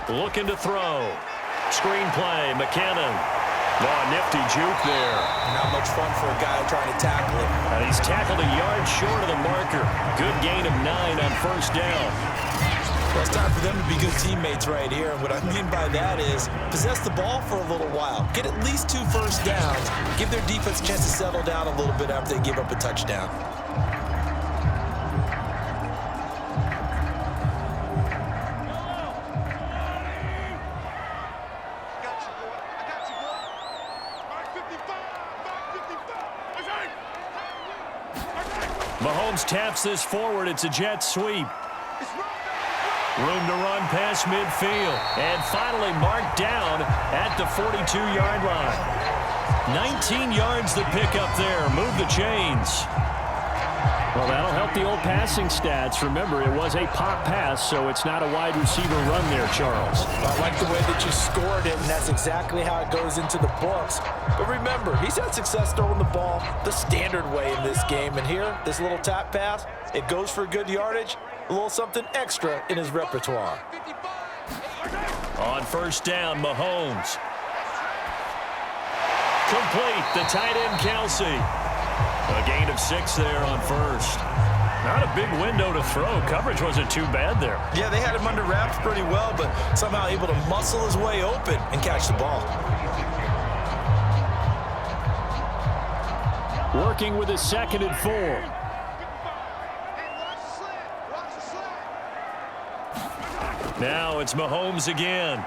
Looking to throw. Screenplay, McKinnon. Oh, nifty juke there. Not much fun for a guy trying to tackle him. And he's tackled a yard short of the marker. Good gain of 9 on 1st down. Well, it's time for them to be good teammates right here. And what I mean by that is possess the ball for a little while. Get at least 2 first downs. Give their defense a chance to settle down a little bit after they give up a touchdown. Mahomes taps this forward. It's a jet sweep. Room to run past midfield. And finally marked down at the 42-yard line. 19 yards to pick up there. Move the chains. Well, that'll help the old passing stats. Remember, it was a pop pass, so it's not a wide receiver run there, Charles. I like the way that you scored it, and that's exactly how it goes into the books. But remember, he's had success throwing the ball the standard way in this game. And here, this little tap pass, it goes for good yardage, a little something extra in his repertoire. On 1st down, Mahomes. Complete, the tight end, Kelsey. A gain of 6 there on 1st. Not a big window to throw. Coverage wasn't too bad there. Yeah, they had him under wraps pretty well, but somehow able to muscle his way open and catch the ball. Working with a 2nd and 4. Now it's Mahomes again.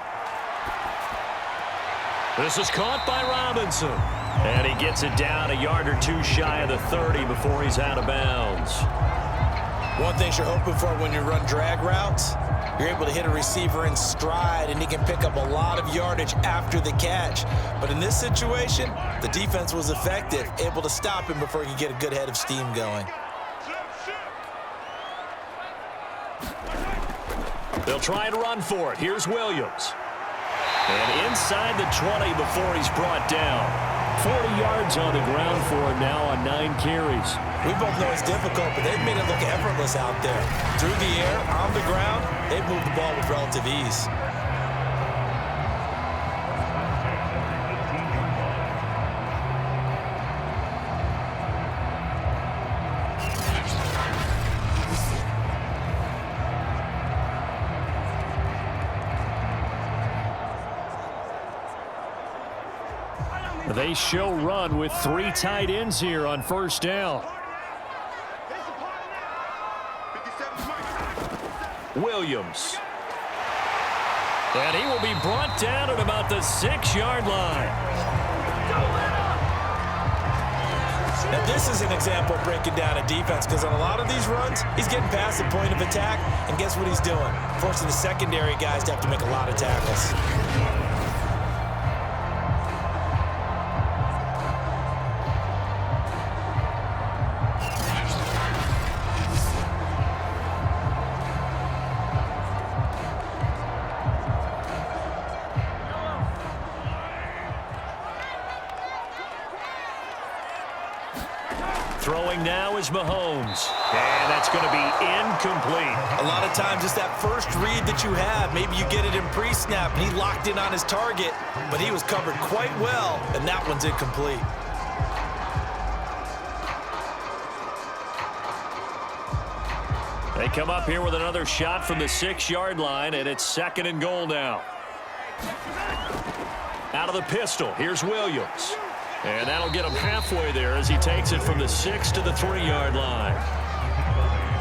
This is caught by Robinson. And he gets it down a yard or two shy of the 30 before he's out of bounds. One thing you're hoping for when you run drag routes, you're able to hit a receiver in stride, and he can pick up a lot of yardage after the catch. But in this situation, the defense was effective, able to stop him before he could get a good head of steam going. They'll try and run for it. Here's Williams. And inside the 20 before he's brought down. 40 yards on the ground for him now on 9 carries. We both know it's difficult, but they've made it look effortless out there. Through the air, on the ground, they've moved the ball with relative ease. They show run with 3 tight ends here on 1st down. Williams. And he will be brought down at about the 6-yard line. Now this is an example of breaking down a defense, because on a lot of these runs, he's getting past the point of attack, and guess what he's doing? Forcing the secondary guys to have to make a lot of tackles. Throwing now is Mahomes. And that's going to be incomplete. A lot of times it's that first read that you have. Maybe you get it in pre-snap, and he locked in on his target, but he was covered quite well, and that one's incomplete. They come up here with another shot from the 6-yard line, and it's 2nd and goal now. Out of the pistol, here's Williams. And that'll get him halfway there as he takes it from the 6 to the 3-yard line.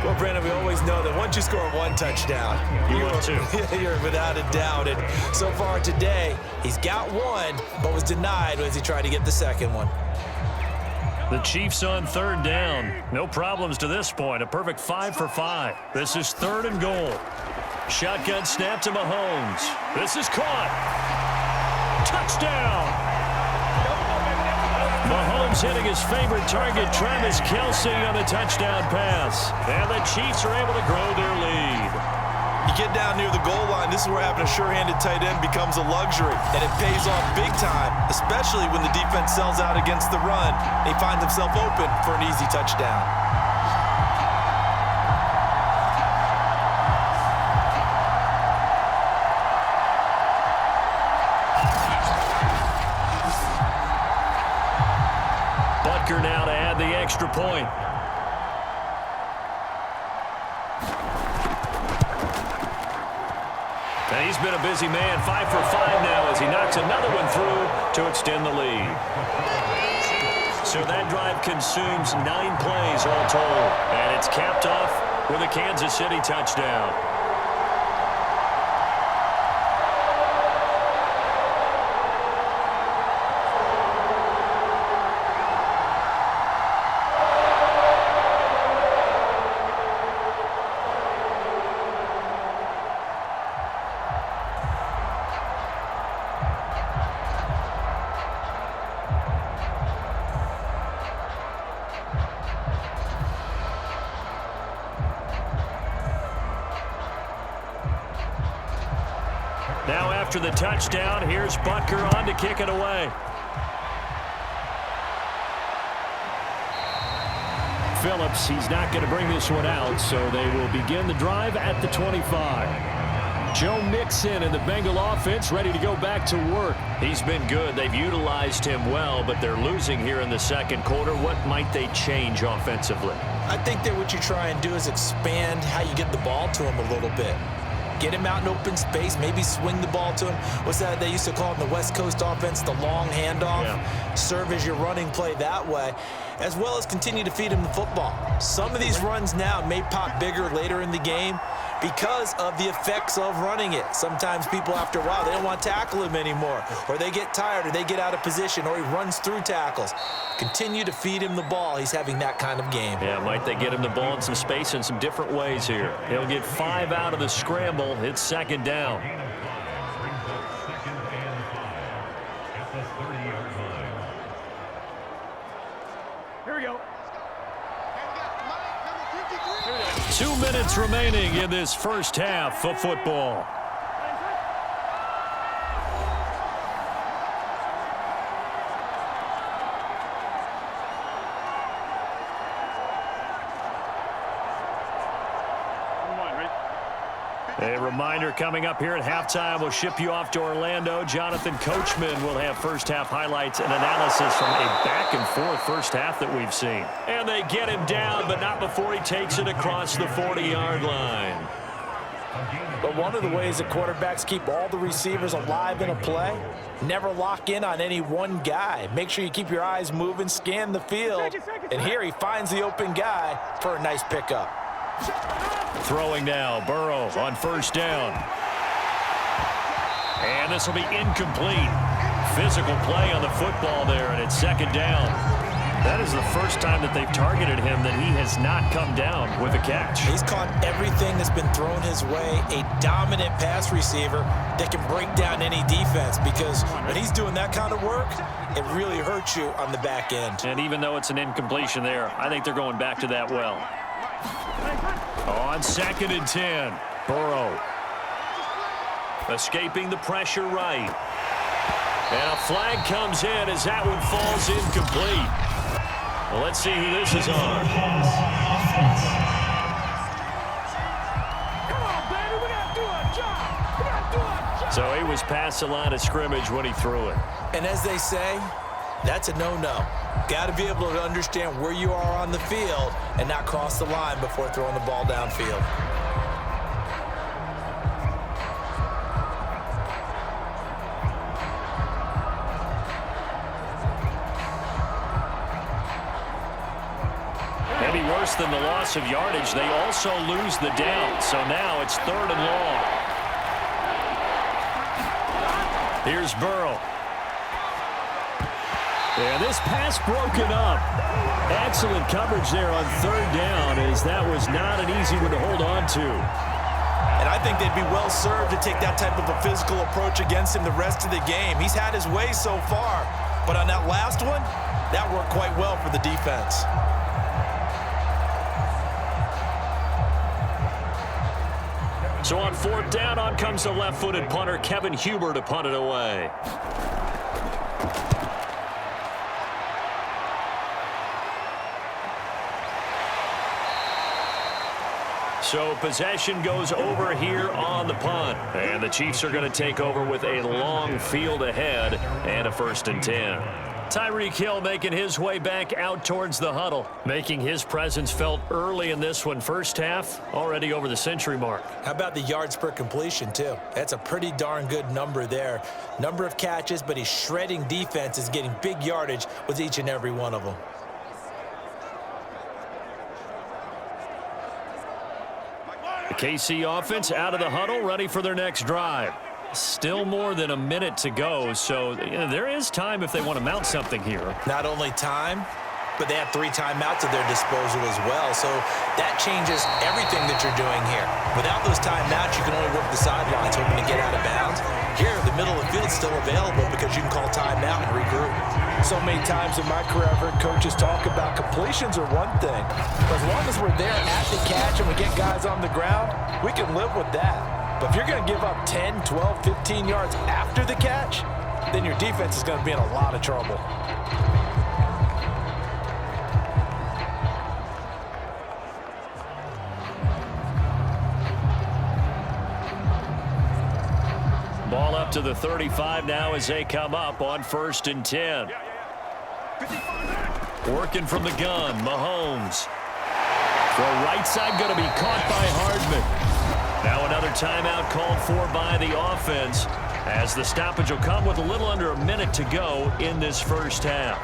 Well, Brandon, we always know that once you score 1 touchdown, you're without a doubt. And so far today, he's got 1, but was denied as he tried to get the 2nd one. The Chiefs on 3rd down. No problems to this point. A perfect 5 for 5. This is 3rd and goal. Shotgun snap to Mahomes. This is caught. Touchdown. Mahomes hitting his favorite target, Travis Kelce, on the touchdown pass. And the Chiefs are able to grow their lead. You get down near the goal line, this is where having a sure-handed tight end becomes a luxury. And it pays off big time, especially when the defense sells out against the run. He finds himself open for an easy touchdown. Now to add the extra point. And he's been a busy man. 5 for 5 now as he knocks another one through to extend the lead. So that drive consumes 9 plays all told. And it's capped off with a Kansas City touchdown. Now after the touchdown, here's Butker on to kick it away. Phillips, he's not going to bring this one out, so they will begin the drive at the 25. Joe Mixon and the Bengal offense ready to go back to work. He's been good. They've utilized him well, but they're losing here in the 2nd quarter. What might they change offensively? I think that what you try and do is expand how you get the ball to him a little bit. Get him out in open space, maybe swing the ball to him. What's that they used to call in the West Coast offense, the long handoff? Yeah. Serve as your running play that way. as well as continue to feed him the football. Some of these runs now may pop bigger later in the game because of the effects of running it. Sometimes people, after a while, they don't want to tackle him anymore, or they get tired, or they get out of position, or he runs through tackles. Continue to feed him the ball. He's having that kind of game. Yeah, might they get him the ball in some space in some different ways here. He'll get 5 out of the scramble. It's second down. Here we go. 2 minutes remaining in this first half of football. A reminder coming up here at halftime, we'll ship you off to Orlando. Jonathan Coachman will have first half highlights and analysis from a back-and-forth first half that we've seen. And they get him down, but not before he takes it across the 40-yard line. But one of the ways that quarterbacks keep all the receivers alive in a play, never lock in on any one guy. Make sure you keep your eyes moving, scan the field. And here he finds the open guy for a nice pickup. Throwing now, Burrow on first down. And this will be incomplete. Physical play on the football there, and it's second down. That is the first time that they've targeted him that he has not come down with a catch. He's caught everything that's been thrown his way. A dominant pass receiver that can break down any defense, because when he's doing that kind of work, it really hurts you on the back end. And even though it's an incompletion there, I think they're going back to that well. On second and 10, Burrow escaping the pressure right. And a flag comes in as that one falls incomplete. Well, let's see who this is on. Come on, baby, we gotta do our job. We gotta do our job. So he was past the line of scrimmage when he threw it. And as they say, that's a no-no. Got to be able to understand where you are on the field and not cross the line before throwing the ball downfield. Maybe worse than the loss of yardage, they also lose the down. So now it's third and long. Here's Burrow. And this pass broken up. Excellent coverage there on third down, as that was not an easy one to hold on to. And I think they'd be well served to take that type of a physical approach against him the rest of the game. He's had his way so far, but on that last one, that worked quite well for the defense. So on fourth down, on comes the left-footed punter, Kevin Huber, to punt it away. So possession goes over here on the punt. And the Chiefs are going to take over with a long field ahead and a 1st and 10. Tyreek Hill making his way back out towards the huddle, making his presence felt early in this one. First half, already over the century mark. How about the yards per completion, too? That's a pretty darn good number there. Number of catches, but he's shredding defenses, getting big yardage with each and every one of them. The KC offense out of the huddle, ready for their next drive. Still more than a minute to go, so there is time if they want to mount something here. Not only time, but they have 3 timeouts at their disposal as well, so that changes everything that you're doing here. Without those timeouts, you can only work the sidelines hoping to get out of bounds. Here, the middle of the field is still available because you can call timeout and regroup. So many times in my career, I've heard coaches talk about completions are one thing. But as long as we're there at the catch and we get guys on the ground, we can live with that. But if you're going to give up 10, 12, 15 yards after the catch, then your defense is going to be in a lot of trouble. Ball up to the 35 now as they come up on 1st and 10. Working from the gun, Mahomes. Throw right side, going to be caught by Hardman. Now another timeout called for by the offense, as the stoppage will come with a little under a minute to go in this first half.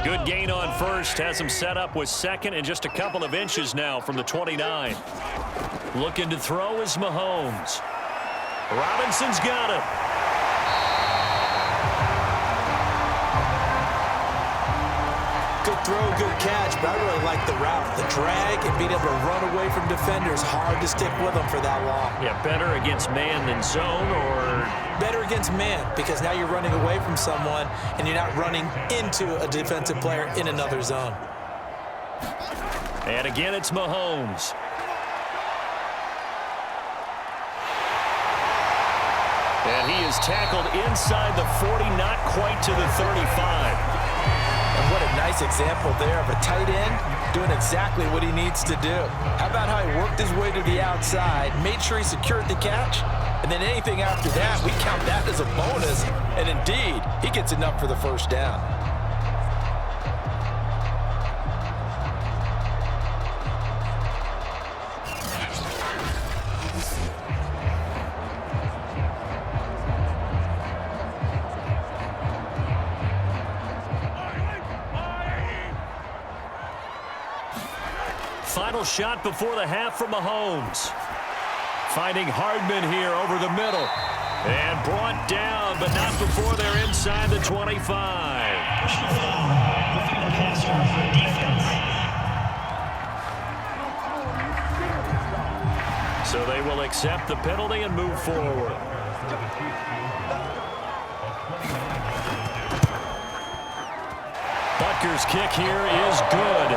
Good gain on first. Has him set up with second and just a couple of inches now from the 29. Looking to throw is Mahomes. Robinson's got it. Good throw, good catch, but I really like the route. The drag and being able to run away from defenders, hard to stick with them for that long. Yeah, better against man than zone, or? Better against man, because now you're running away from someone and you're not running into a defensive player in another zone. And again, it's Mahomes. And he is tackled inside the 40, not quite to the 35. And what a nice example there of a tight end doing exactly what he needs to do. How about how he worked his way to the outside, made sure he secured the catch, and then anything after that, we count that as a bonus. And indeed, he gets enough for the first down. Final shot before the half from Mahomes. Finding Hardman here over the middle. And brought down, but not before they're inside the 25. So they will accept the penalty and move forward. Butker's kick here is good.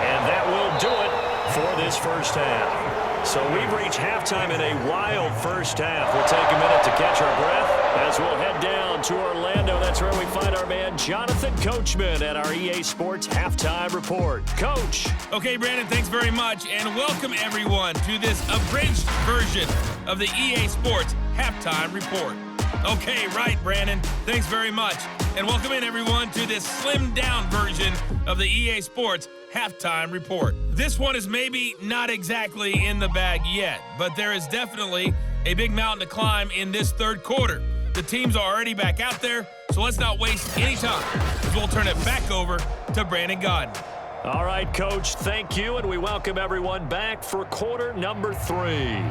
And that will do it for this first half. So we've reached halftime in a wild first half. We'll take a minute to catch our breath as we'll head down to Orlando. That's where we find our man Jonathan Coachman at our EA Sports Halftime Report. Coach. Okay, Brandon, thanks very much, and welcome everyone to this abridged version of the EA Sports Halftime Report. Okay, right, Brandon. Thanks very much. And welcome in, everyone, to this slimmed-down version of the EA Sports Halftime Report. This one is maybe not exactly in the bag yet, but there is definitely a big mountain to climb in this third quarter. The teams are already back out there, so let's not waste any time, as we'll turn it back over to Brandon Godden. All right, Coach, thank you, and we welcome everyone back for quarter number 3.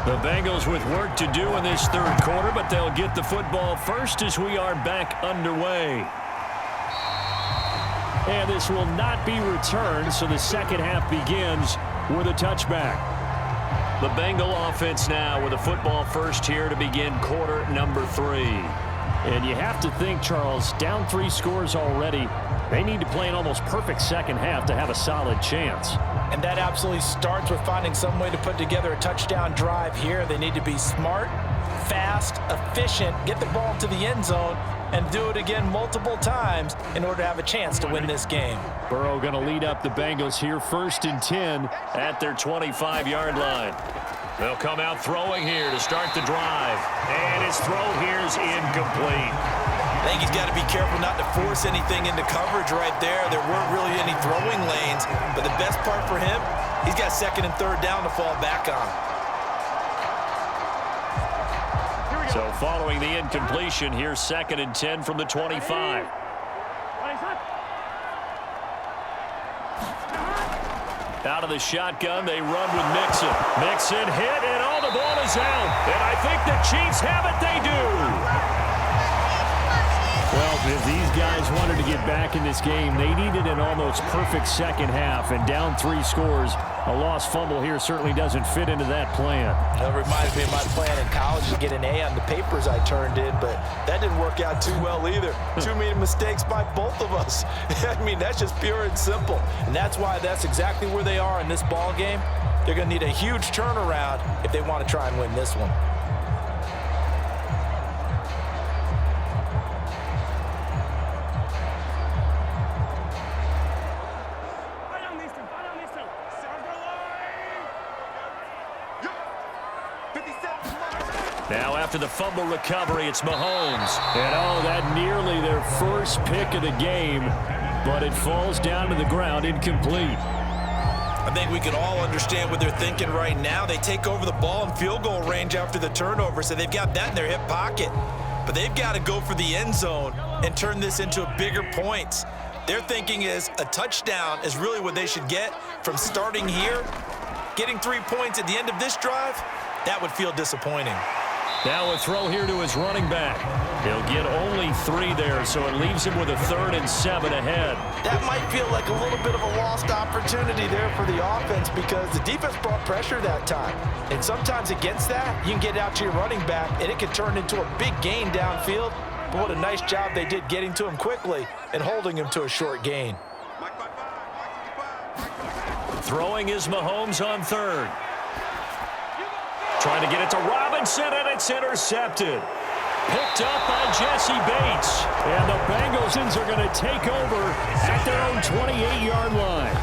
The Bengals with work to do in this third quarter, but they'll get the football first as we are back underway. And this will not be returned, so the second half begins with a touchback. The Bengal offense now with a football first here to begin quarter number 3. And you have to think, Charles, down 3 scores already. They need to play an almost perfect second half to have a solid chance. And that absolutely starts with finding some way to put together a touchdown drive here. They need to be smart, fast, efficient, get the ball to the end zone, and do it again multiple times in order to have a chance to win this game. Burrow going to lead up the Bengals here, 1st and 10 at their 25-yard line. They'll come out throwing here to start the drive. And his throw here is incomplete. I think he's got to be careful not to force anything into coverage right there. There weren't really any throwing lanes, but the best part for him, he's got 2nd and 3rd down to fall back on. So following the incompletion, here's 2nd and 10 from the 25. Out of the shotgun, they run with Mixon. Mixon hit, and all the ball is out. And I think the Chiefs have it. They do. Well, if these guys wanted to get back in this game, they needed an almost perfect second half. And down 3 scores, a lost fumble here certainly doesn't fit into that plan. That reminds me of my plan in college to get an A on the papers I turned in, but that didn't work out too well either. Too many mistakes by both of us. I mean, that's just pure and simple. And that's why that's exactly where they are in this ball game. They're going to need a huge turnaround if they want to try and win this one. Now after the fumble recovery, it's Mahomes. And oh, that nearly their first pick of the game, but it falls down to the ground incomplete. I think we can all understand what they're thinking right now. They take over the ball in field goal range after the turnover, so they've got that in their hip pocket. But they've got to go for the end zone and turn this into a bigger points. Their thinking is a touchdown is really what they should get from starting here. Getting 3 points at the end of this drive, that would feel disappointing. Now a throw here to his running back. He'll get only 3 there, so it leaves him with a 3rd and 7 ahead. That might feel like a little bit of a lost opportunity there for the offense because the defense brought pressure that time. And sometimes against that, you can get out to your running back, and it can turn into a big gain downfield. But what a nice job they did getting to him quickly and holding him to a short gain. Throwing is Mahomes on 3rd. Trying to get it to Robinson, and it's intercepted. Picked up by Jesse Bates. And the Bengals are going to take over at their own 28-yard line.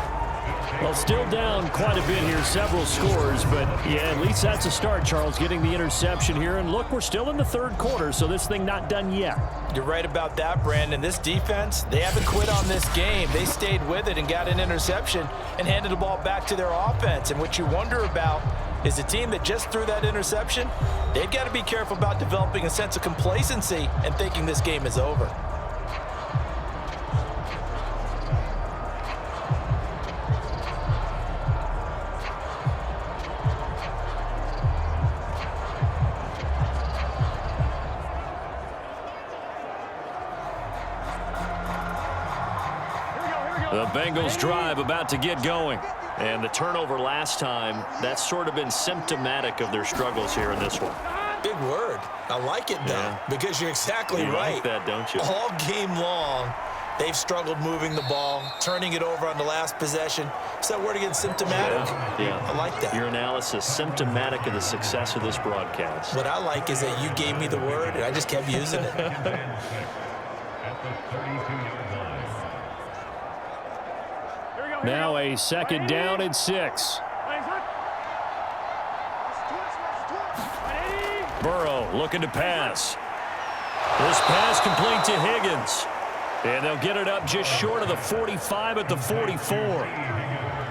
Well, still down quite a bit here, several scores, but yeah, at least that's a start, Charles, getting the interception here. And look, we're still in the 3rd quarter, so this thing not done yet. You're right about that, Brandon. This defense, they haven't quit on this game. They stayed with it and got an interception and handed the ball back to their offense. And what you wonder about is the team that just threw that interception, they've got to be careful about developing a sense of complacency and thinking this game is over. The Bengals drive about to get going. And the turnover last time, that's sort of been symptomatic of their struggles here in this one. Big word. I like it, though, because you're exactly right. You like that, don't you? All game long, they've struggled moving the ball, turning it over on the last possession. Is that word again, symptomatic? Yeah. I like that. Your analysis, symptomatic of the success of this broadcast. What I like is that you gave me the word, and I just kept using it. Now a 2nd down and 6. Burrow looking to pass. This pass complete to Higgins. And they'll get it up just short of the 45 at the 44.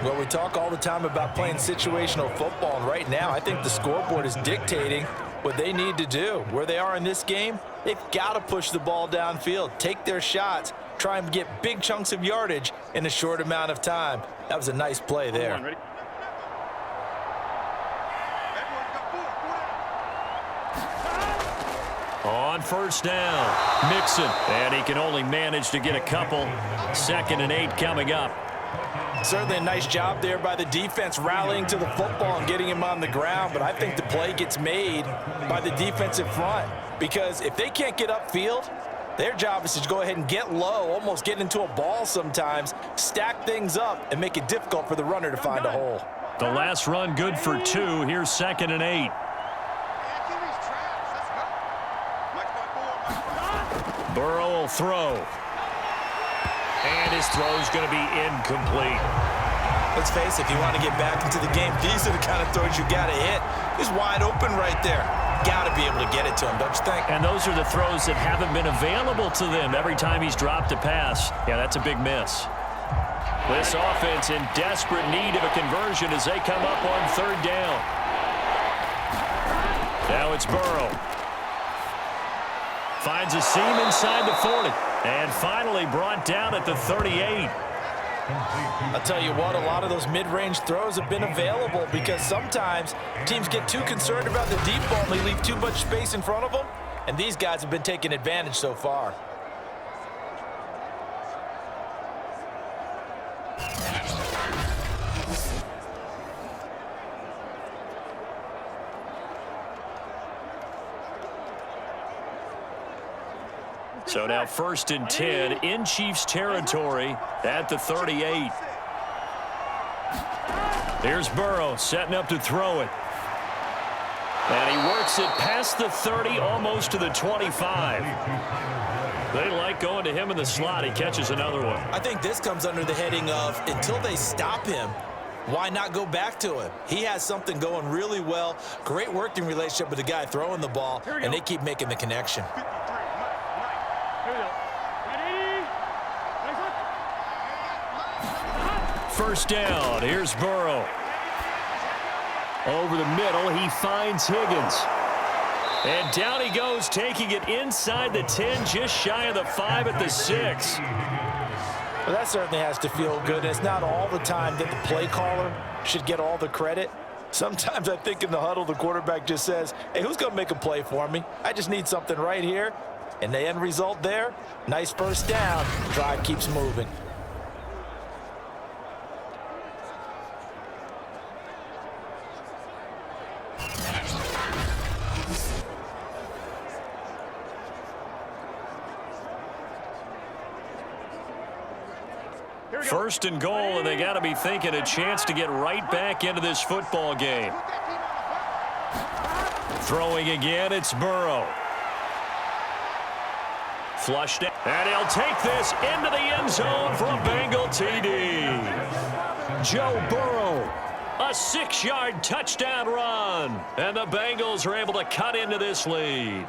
Well, we talk all the time about playing situational football, and right now I think the scoreboard is dictating what they need to do. Where they are in this game, they've got to push the ball downfield, take their shots, try and get big chunks of yardage in a short amount of time. That was a nice play there. On 1st down, Mixon. And he can only manage to get a couple. 2nd and 8 coming up. Certainly a nice job there by the defense rallying to the football and getting him on the ground, but I think the play gets made by the defensive front because if they can't get upfield, their job is to go ahead and get low, almost get into a ball sometimes, stack things up, and make it difficult for the runner to find a hole. The last run good for 2. Here's 2nd and 8. Burrow will throw. And his throw's going to be incomplete. Let's face it, if you want to get back into the game, these are the kind of throws you got to hit. He's wide open right there. Got to be able to get it to him, don't you think? And those are the throws that haven't been available to them every time he's dropped a pass. Yeah, that's a big miss. This offense in desperate need of a conversion as they come up on 3rd down. Now it's Burrow. Finds a seam inside the 40. And finally brought down at the 38. I'll tell you what, a lot of those mid-range throws have been available because sometimes teams get too concerned about the deep ball and they leave too much space in front of them, and these guys have been taking advantage so far. So now 1st and 10 in Chiefs territory at the 38. Here's Burrow setting up to throw it. And he works it past the 30, almost to the 25. They like going to him in the slot. He catches another one. I think this comes under the heading of until they stop him, why not go back to him? He has something going really well. Great working relationship with the guy throwing the ball, and they keep making the connection. First down. Here's Burrow. Over the middle, he finds Higgins. And down he goes, taking it inside the 10, just shy of the 5 at the 6. Well, that certainly has to feel good. It's not all the time that the play caller should get all the credit. Sometimes I think in the huddle, the quarterback just says, hey, who's going to make a play for me? I just need something right here. And the end result there, nice first down. Drive keeps moving. First and goal, and they got to be thinking a chance to get right back into this football game. Throwing again, it's Burrow. Flushed out, and he'll take this into the end zone for a Bengal TD. Joe Burrow, a 6-yard touchdown run, and the Bengals are able to cut into this lead.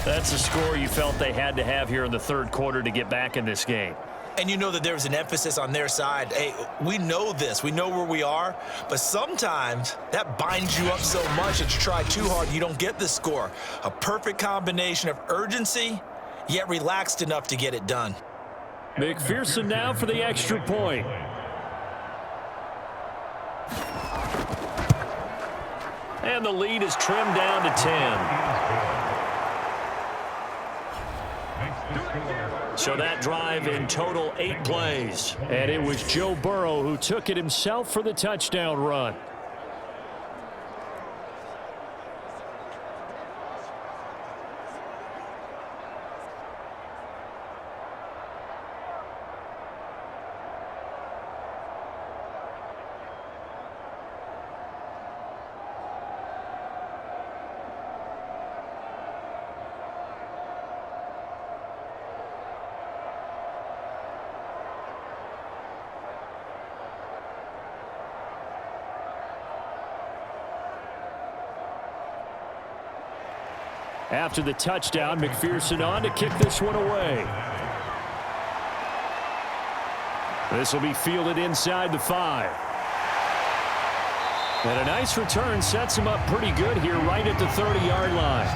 That's a score you felt they had to have here in the third quarter to get back in this game. And you know that there's an emphasis on their side. Hey, we know this. We know where we are. But sometimes that binds you up so much that you try too hard, you don't get the score. A perfect combination of urgency, yet relaxed enough to get it done. McPherson now for the extra point. And the lead is trimmed down to 10. So that drive in total 8 plays. And it was Joe Burrow who took it himself for the touchdown run. After the touchdown, McPherson on to kick this one away. This will be fielded inside the 5. And a nice return sets him up pretty good here right at the 30-yard line.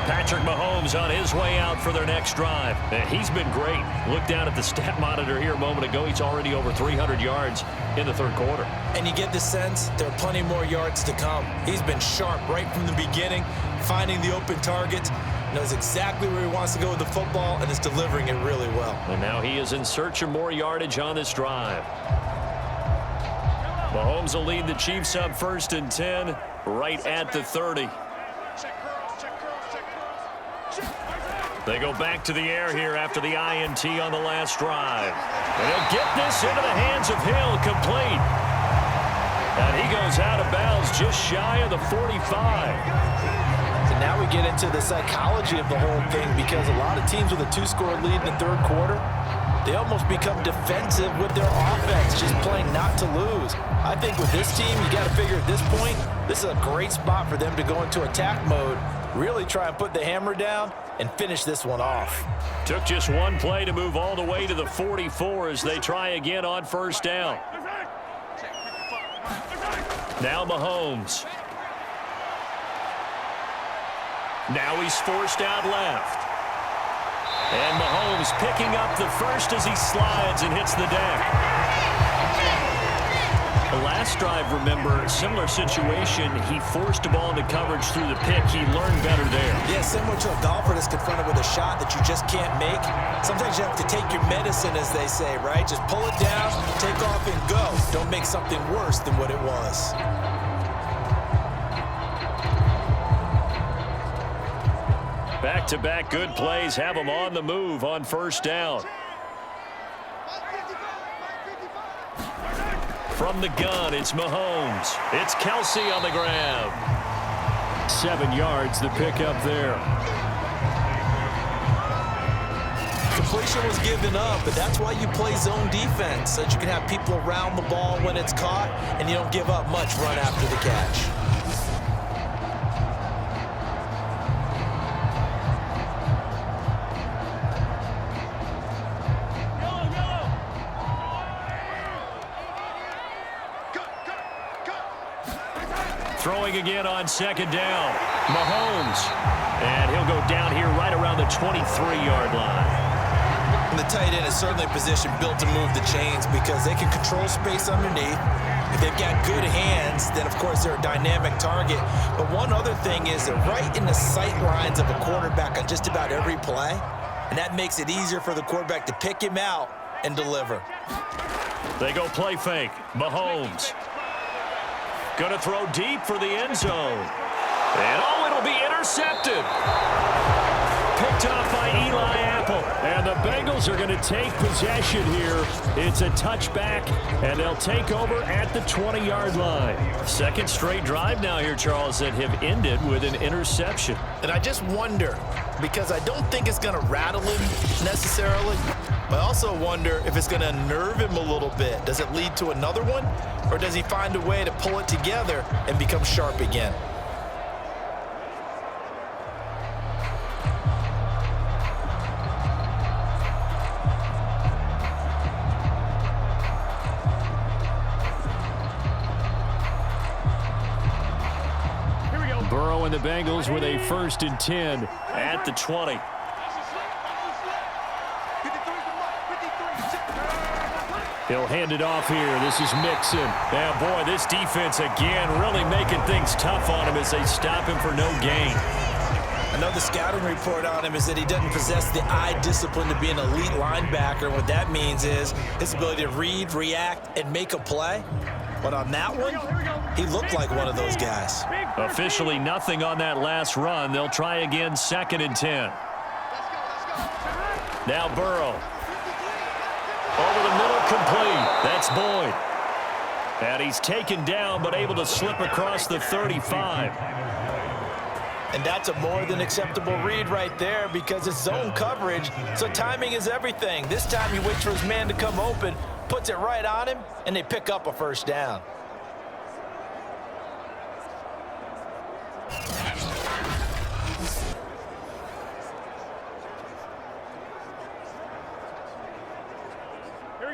Patrick Mahomes on his way out for their next drive. And he's been great. Look down at the stat monitor here a moment ago. He's already over 300 yards in the third quarter. And you get the sense there are plenty more yards to come. He's been sharp right from the beginning, finding the open targets, knows exactly where he wants to go with the football, and is delivering it really well. And now he is in search of more yardage on this drive. Mahomes will lead the Chiefs up 1st and 10 right at the 30. They go back to the air here after the INT on the last drive. And he'll get this into the hands of Hill, complete. And he goes out of bounds just shy of the 45. So now we get into the psychology of the whole thing, because a lot of teams with a 2-score lead in the third quarter, they almost become defensive with their offense, just playing not to lose. I think with this team, you got to figure at this point, this is a great spot for them to go into attack mode, really try and put the hammer down and finish this one off. Took just one play to move all the way to the 44 as they try again on first down. Now Mahomes. Now he's forced out left. And Mahomes picking up the first as he slides and hits the deck. The last drive, remember, similar situation. He forced a ball into coverage through the pick. He learned better there. Yeah, similar to a golfer that's confronted with a shot that you just can't make. Sometimes you have to take your medicine, as they say, right? Just pull it down, take off, and go. Don't make something worse than what it was. Back-to-back good plays have him on the move on first down. From the gun, it's Mahomes. It's Kelsey on the grab. 7 yards, the pickup there. completion was given up, but that's why you play zone defense, so that you can have people around the ball when it's caught, and you don't give up much run after the catch. Throwing again on second down. Mahomes. And he'll go down here right around the 23-yard line. And the tight end is certainly a position built to move the chains because they can control space underneath. If they've got good hands, then, of course, they're a dynamic target. But one other thing is they're right in the sight lines of a quarterback on just about every play. And that makes it easier for the quarterback to pick him out and deliver. They go play fake. Mahomes. Going to throw deep for the end zone. And, oh, it'll be intercepted. Picked off by Eli Apple. And the Bengals are going to take possession here. It's a touchback, and they'll take over at the 20-yard line. Second straight drive now here, Charles, that have ended with an interception. And I just wonder, because I don't think it's going to rattle him necessarily, but I also wonder if it's going to unnerve him a little bit. Does it lead to another one, or does he find a way to pull it together and become sharp again? Burrow and the Bengals with a 1st and 10 at the 20. He'll hand it off here. This is Mixon. And boy, this defense again really making things tough on him as they stop him for no gain. I know the scouting report on him is that he doesn't possess the eye discipline to be an elite linebacker. What that means is his ability to read, react, and make a play. But on that one, he looked like one of those guys. Officially nothing on that last run. They'll try again 2nd and 10. Now Burrow. Over the middle, complete. That's Boyd. And he's taken down but able to slip across the 35. And that's a more than acceptable read right there because it's zone coverage, so timing is everything. This time he waits for his man to come open, puts it right on him, and they pick up a 1st down.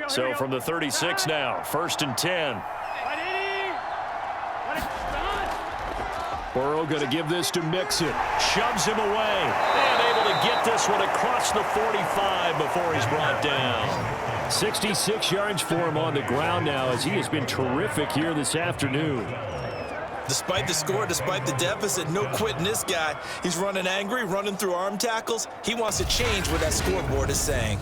So from the 36 now, 1st and 10. Burrow going to give this to Mixon. Shoves him away. And able to get this one across the 45 before he's brought down. 66 yards for him on the ground now as he has been terrific here this afternoon. Despite the score, despite the deficit, no quitting this guy. He's running angry, running through arm tackles. He wants to change what that scoreboard is saying.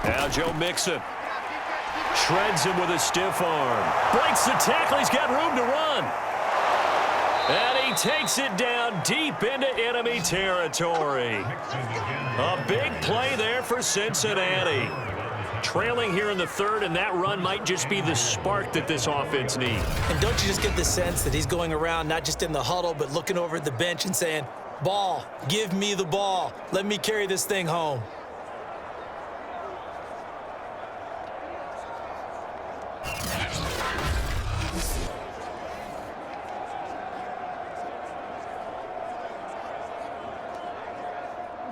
Now Joe Mixon shreds him with a stiff arm. Breaks the tackle. He's got room to run. And he takes it down deep into enemy territory. A big play there for Cincinnati. Trailing here in the 3rd, and that run might just be the spark that this offense needs. And don't you just get the sense that he's going around not just in the huddle, but looking over at the bench and saying, ball, give me the ball. Let me carry this thing home.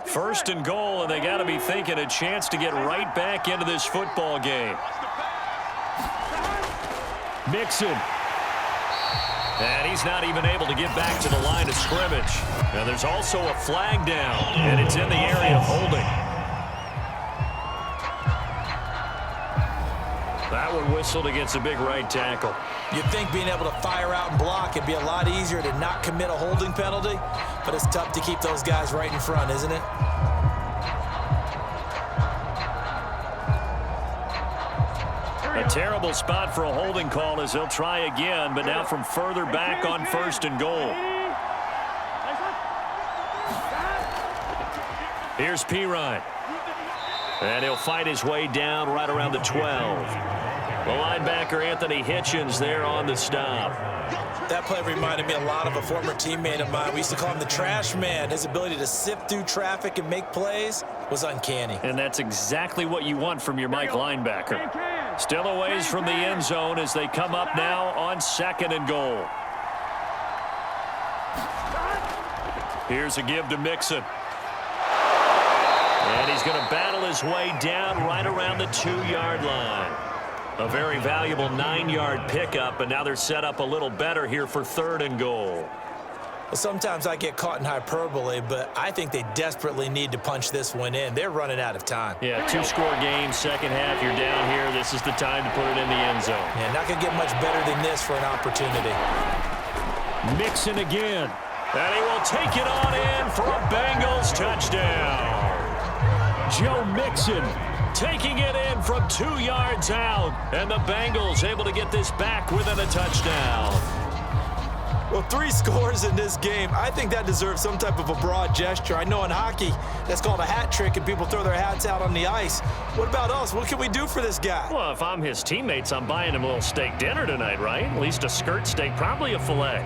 First and goal, and they got to be thinking a chance to get right back into this football game. Mixon. And he's not even able to get back to the line of scrimmage. Now there's also a flag down, and it's in the area of holding. That one whistled against a big right tackle. You'd think being able to fire out and block would be a lot easier to not commit a holding penalty, but it's tough to keep those guys right in front, isn't it? A terrible spot for a holding call as he'll try again, but now from further back on 1st and goal. Here's Pirine. And he'll fight his way down right around the 12. The linebacker, Anthony Hitchens, there on the stop. That play reminded me a lot of a former teammate of mine. We used to call him the trash man. His ability to sift through traffic and make plays was uncanny. And that's exactly what you want from your Mike linebacker. Still a ways from the end zone as they come up now on 2nd and goal. Here's a give to Mixon. And he's going to battle his way down right around the 2-yard line. A very valuable 9-yard pickup, and now they're set up a little better here for 3rd and goal. Well, sometimes I get caught in hyperbole, but I think they desperately need to punch this one in. They're running out of time. Yeah, 2-score game, second half, you're down here. This is the time to put it in the end zone. Yeah, not going to get much better than this for an opportunity. Mixon again. And he will take it on in for a Bengals touchdown. Joe Mixon taking it in from 2 yards out. And the Bengals able to get this back within a touchdown. Well, 3 scores in this game. I think that deserves some type of a broad gesture. I know in hockey, that's called a hat trick, and people throw their hats out on the ice. What about us? What can we do for this guy? Well, if I'm his teammates, I'm buying him a little steak dinner tonight, right? At least a skirt steak, probably a filet.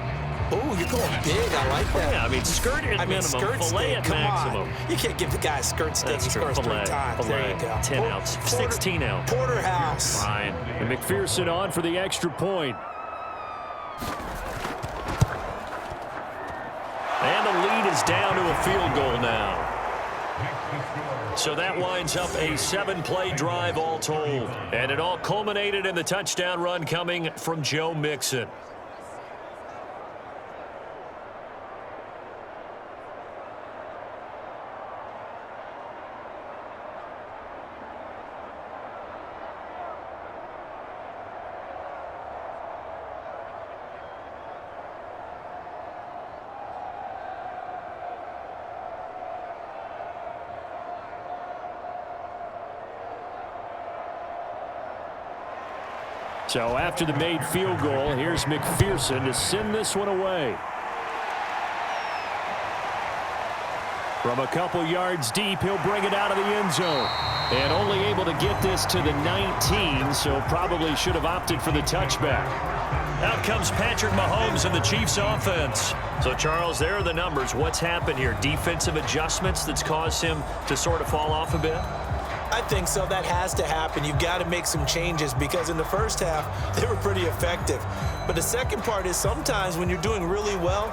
Oh, you're going big. I like that. Yeah, I mean, skirt at minimum, skirt filet steak, at come maximum. On. You can't give the guy a skirt steak. That's He true. scores 3 times. Filet, there you go. 10 ounce, 16 ounce. Porterhouse. Fine. And McPherson on for the extra point. And the lead is down to a field goal now. So that winds up a 7-play drive all told. And it all culminated in the touchdown run coming from Joe Mixon. So after the made field goal, here's McPherson to send this one away. From a couple yards deep, he'll bring it out of the end zone. And only able to get this to the 19, so probably should have opted for the touchback. Out comes Patrick Mahomes and the Chiefs offense. So, Charles, there are the numbers. What's happened here? Defensive adjustments that's caused him to sort of fall off a bit? I think so. That has to happen. You've got to make some changes because in the first half, they were pretty effective. But the second part is sometimes when you're doing really well,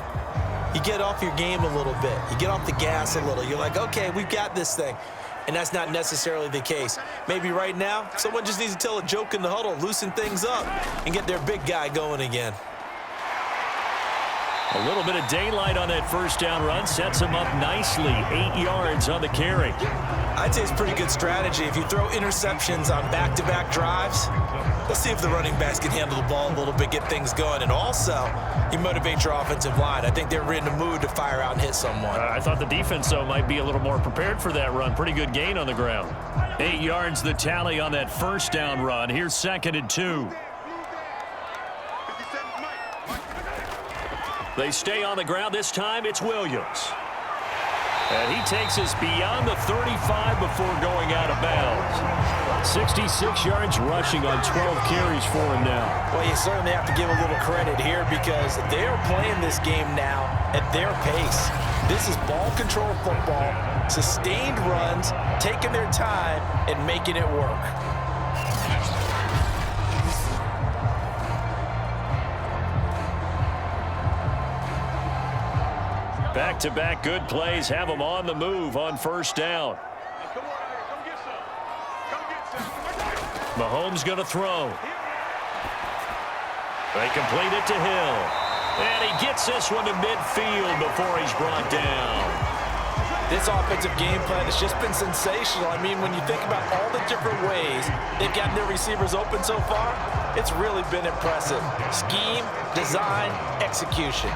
you get off your game a little bit. You get off the gas a little. You're like, okay, we've got this thing. And that's not necessarily the case. Maybe right now, someone just needs to tell a joke in the huddle, loosen things up, and get their big guy going again. A little bit of daylight on that first down run sets him up nicely. 8 yards on the carry. I'd say it's pretty good strategy. If you throw interceptions on back-to-back drives, let's see if the running backs can handle the ball a little bit, get things going. And also, you motivate your offensive line. I think they're in the mood to fire out and hit someone. I thought the defense, though, might be a little more prepared for that run. Pretty good gain on the ground. 8 yards the tally on that first down run. Here's 2nd and 2. They stay on the ground. This time it's Williams. And he takes us beyond the 35 before going out of bounds. 66 yards rushing on 12 carries for him now. Well, you certainly have to give a little credit here because they're playing this game now at their pace. This is ball control football, sustained runs, taking their time and making it work. Back-to-back good plays have them on the move on first down. Mahomes going to throw. They complete it to Hill. And he gets this one to midfield before he's brought down. This offensive game plan has just been sensational. I mean, when you think about all the different ways they've gotten their receivers open so far, it's really been impressive. Scheme, design, execution.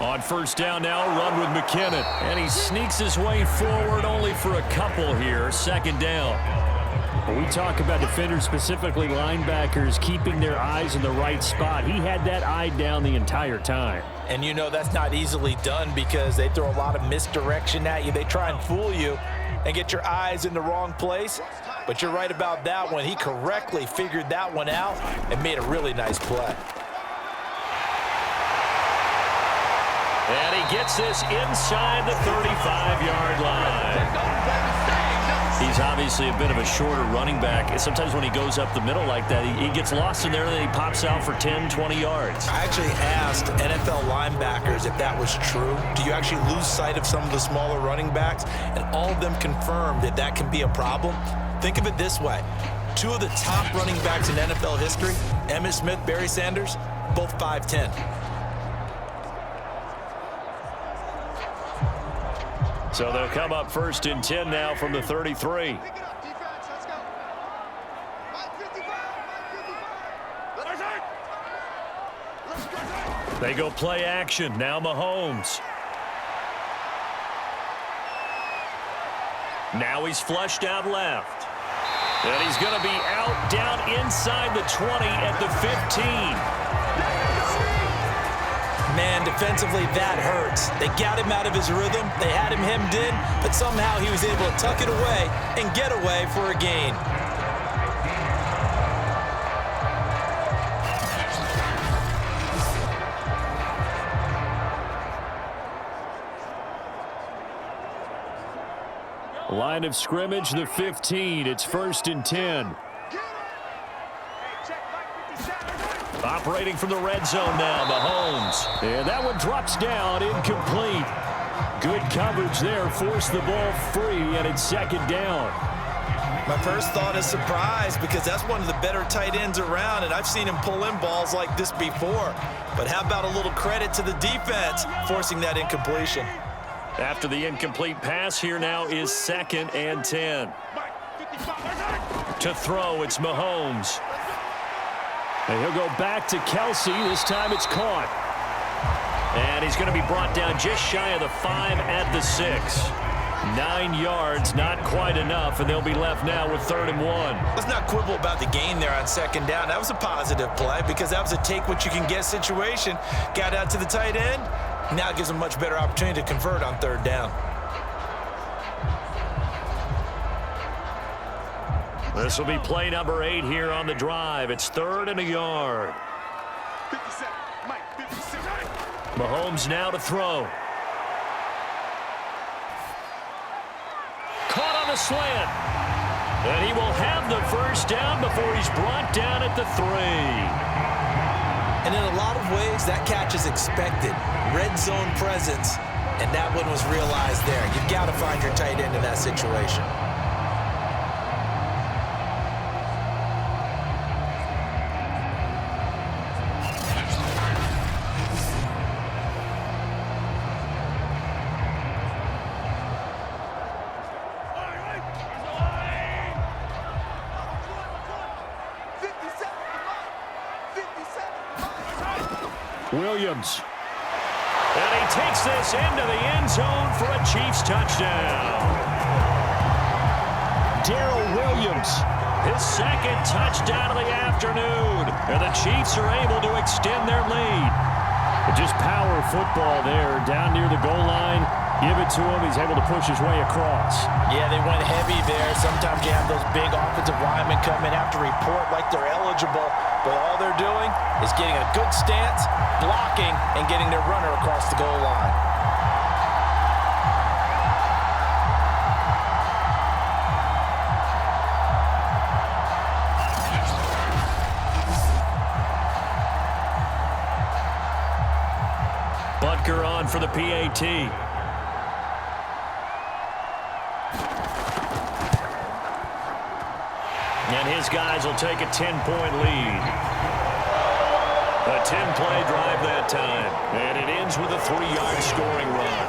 On first down now, run with McKinnon. And he sneaks his way forward only for a couple here. Second down. When we talk about defenders, specifically linebackers, keeping their eyes in the right spot, he had that eye down the entire time. And you know that's not easily done because they throw a lot of misdirection at you. They try and fool you and get your eyes in the wrong place. But you're right about that one. He correctly figured that one out and made a really nice play. And he gets this inside the 35-yard line. He's obviously a bit of a shorter running back. Sometimes when he goes up the middle like that, he gets lost in there and then he pops out for 10, 20 yards. I actually asked NFL linebackers if that was true. Do you actually lose sight of some of the smaller running backs? And all of them confirmed that that can be a problem. Think of it this way. Two of the top running backs in NFL history, Emmitt Smith, Barry Sanders, both 5'10". So they'll come up first and 10 now from the 33. They go play action. Now Mahomes. Now he's flushed out left. And he's going to be out down inside the 20 at the 15. Man, defensively, that hurts. They got him out of his rhythm. They had him hemmed in, but somehow he was able to tuck it away and get away for a gain. Line of scrimmage, the 15. It's first and 10. Operating from the red zone now, Mahomes. And that one drops down, incomplete. Good coverage there, forced the ball free, and it's second down. My first thought is surprise because that's one of the better tight ends around, and I've seen him pull in balls like this before. But how about a little credit to the defense forcing that incompletion? After the incomplete pass, here now is second and 10. To throw, it's Mahomes. And he'll go back to Kelsey. This time it's caught. And he's going to be brought down just shy of the 5 at the 6. 9 yards, not quite enough, and they'll be left now with 3rd and 1. Let's not quibble about the gain there on second down. That was a positive play because that was a take-what-you-can-get situation. Got out to the tight end. Now it gives them a much better opportunity to convert on 3rd down. This will be play number 8 here on the drive. It's 3rd and a yard. Mahomes now to throw. Caught on the slant. And he will have the first down before he's brought down at the 3. And in a lot of ways, that catch is expected. Red zone presence, and that one was realized there. You've got to find your tight end in that situation. Williams. And he takes this into the end zone for a Chiefs touchdown. Darrell Williams, his second touchdown of the afternoon. And the Chiefs are able to extend their lead. But just power football there down near the goal line. Give it to him. He's able to push his way across. Yeah, they went heavy there. Sometimes you have those big offensive linemen come in, have to report like they're eligible. But all they're doing is getting a good stance, blocking, and getting their runner across the goal line. Butker on for the PAT. And his guys will take a 10-point lead. A 10-play drive that time. And it ends with a 3-yard scoring run.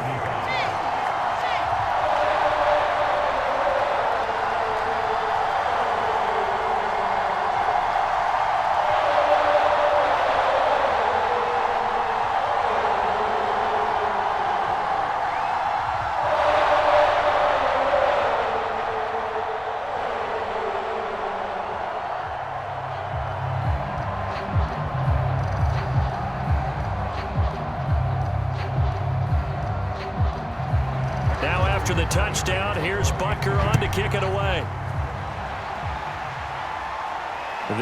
After the touchdown, here's Butker on to kick it away.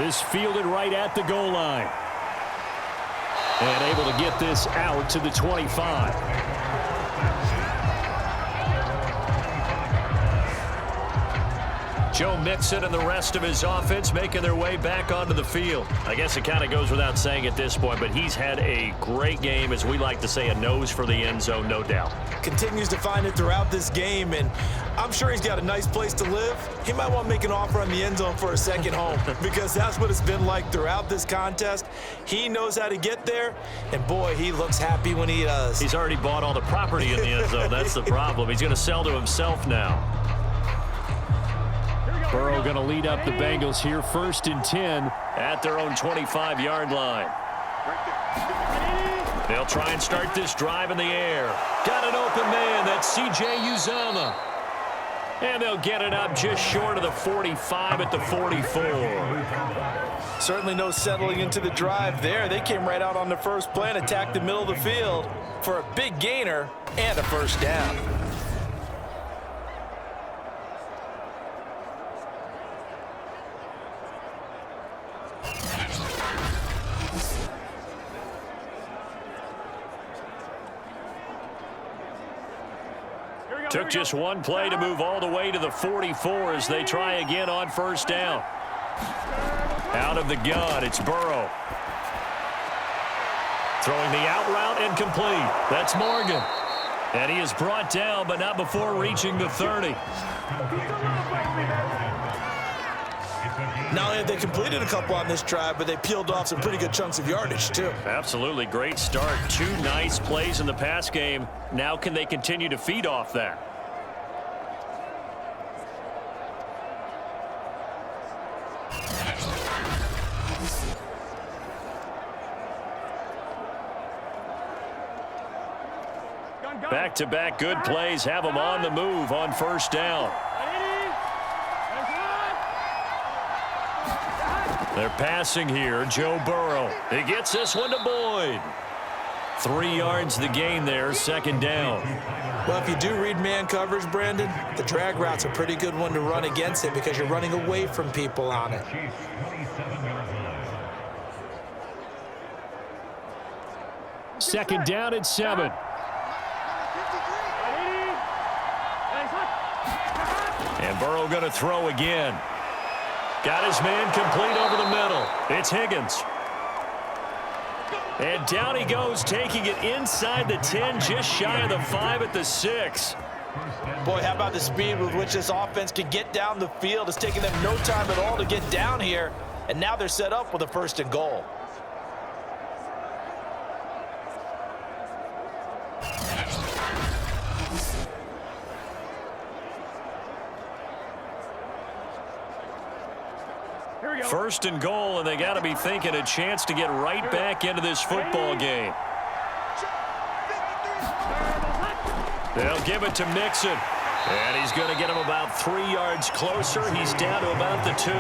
This fielded right at the goal line. And able to get this out to the 25. Joe Mixon and the rest of his offense making their way back onto the field. I guess it kind of goes without saying at this point, but he's had a great game, as we like to say, a nose for the end zone, no doubt. Continues to find it throughout this game, and I'm sure he's got a nice place to live. He might want to make an offer on the end zone for a second home because that's what it's been like throughout this contest. He knows how to get there, and boy, he looks happy when he does. He's already bought all the property in the end zone. That's the problem. He's going to sell to himself now. Burrow going to lead up the Bengals here, 1st and 10 at their own 25-yard line. They'll try and start this drive in the air. Got an open man. That's C.J. Uzomah. And they'll get it up just short of the 45 at the 44. Certainly no settling into the drive there. They came right out on the first play and attacked the middle of the field for a big gainer and a first down. Took just one play to move all the way to the 44 as they try again on 1st down. Out of the gun, it's Burrow. Throwing the out route and complete. That's Morgan. And he is brought down, but not before reaching the 30. Not only have they completed a couple on this drive, but they peeled off some pretty good chunks of yardage, too. Absolutely. Great start. 2 nice plays in the pass game. Now can they continue to feed off that? Back-to-back good plays have them on the move on 1st down. They're passing here. Joe Burrow. He gets this one to Boyd. 3 yards the gain there, 2nd down. Well, if you do read man coverage, Brandon, the drag route's a pretty good one to run against it because you're running away from people on it. Second down at 7. And Burrow going to throw again. Got his man complete over the middle. It's Higgins. And down he goes, taking it inside the 10, just shy of the 5 at the 6. Boy, how about the speed with which this offense can get down the field? It's taking them no time at all to get down here, and now they're set up with a 1st and goal. First and goal, and they got to be thinking a chance to get right back into this football game. They'll give it to Mixon, and he's going to get him about 3 yards closer. He's down to about the 2.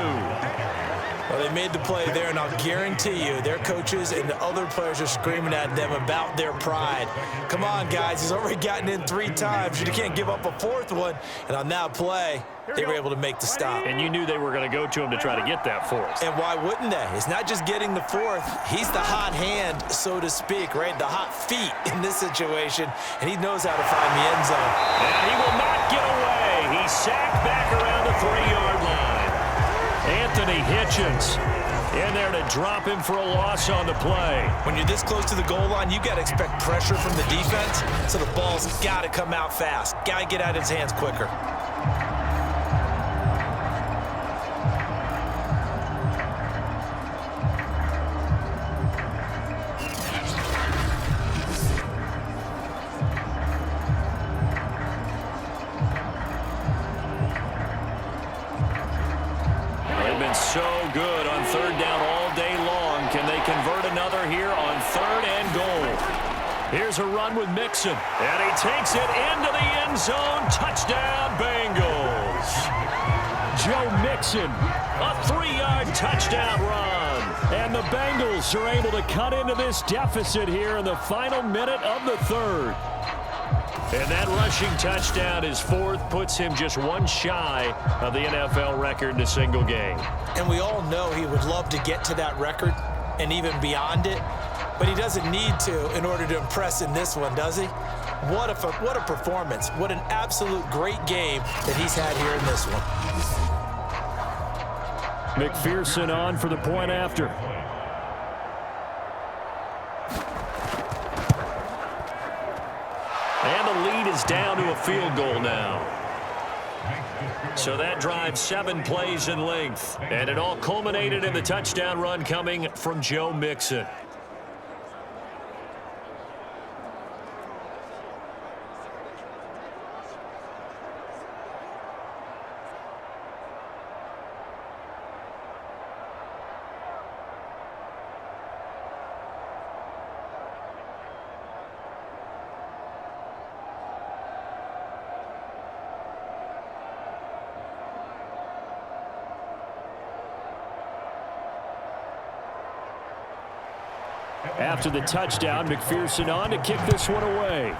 Well, they made the play there, and I'll guarantee you their coaches and the other players are screaming at them about their pride. Come on, guys. He's already gotten in 3 times. You can't give up a 4th one. And on that play, they were able to make the stop. And you knew they were going to go to him to try to get that 4th. And why wouldn't they? It's not just getting the 4th. He's the hot hand, so to speak, right? The hot feet in this situation. And he knows how to find the end zone. And he will not get away. He's sacked back around the 3-yard line. Anthony Hitchens in there to drop him for a loss on the play. When you're this close to the goal line, you got to expect pressure from the defense, so the ball's got to come out fast. Got to get out of his hands quicker. So good on 3rd down all day long. Can they convert another here on 3rd and goal? Here's a run with Mixon, and he takes it into the end zone. Touchdown, Bengals. Joe Mixon, a 3-yard touchdown run. And the Bengals are able to cut into this deficit here in the final minute of the 3rd. And that rushing touchdown, his fourth, puts him just one shy of the NFL record in a single game. And we all know he would love to get to that record and even beyond it, but he doesn't need to in order to impress in this one, does he? What a performance. What an absolute great game that he's had here in this one. McPherson on for the point after. And the lead is down to a field goal now. So that drive 7 plays in length. And it all culminated in the touchdown run coming from Joe Mixon. After the touchdown, McPherson on to kick this one away.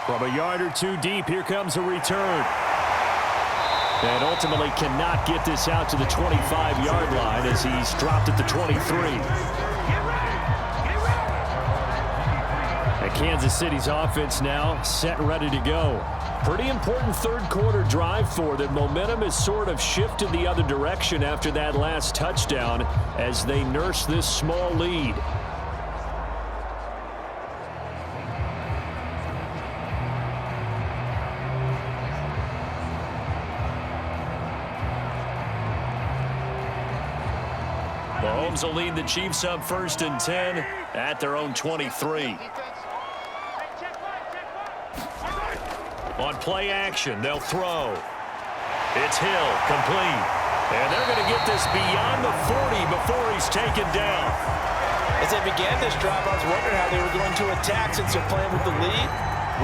From a yard or two deep, here comes a return. And ultimately cannot get this out to the 25-yard line as he's dropped at the 23. And Kansas City's offense now set and ready to go. Pretty important third-quarter drive for them. Momentum has sort of shifted the other direction after that last touchdown as they nurse this small lead. Mahomes will lead the Chiefs up 1st and 10 at their own 23. On play action, they'll throw. It's Hill, complete. And they're going to get this beyond the 40 before he's taken down. As they began this drive, I was wondering how they were going to attack since they're playing with the lead.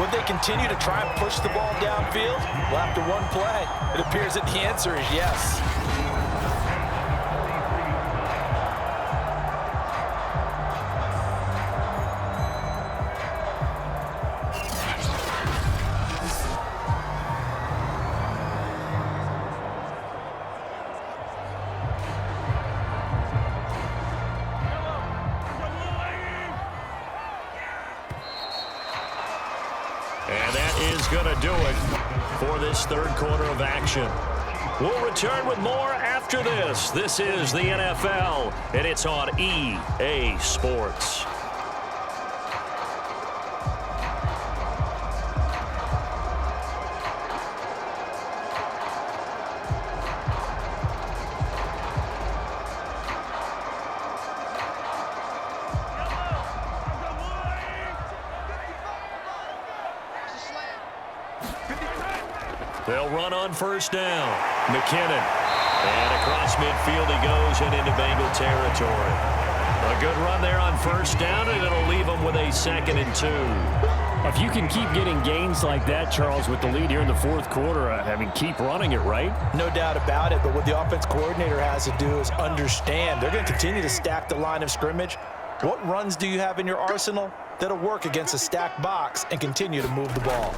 Would they continue to try and push the ball downfield? Well, after one play, it appears that the answer is yes. And that is going to do it for this third quarter of action. We'll return with more after this. This is the NFL, and it's on EA Sports. They'll run on first down. McKinnon. And across midfield he goes and into Bengal territory. A good run there on first down, and it'll leave them with a 2nd and 2. If you can keep getting gains like that, Charles, with the lead here in the fourth quarter, I mean, keep running it, right? No doubt about it, but what the offense coordinator has to do is understand they're going to continue to stack the line of scrimmage. What runs do you have in your arsenal that'll work against a stacked box and continue to move the ball?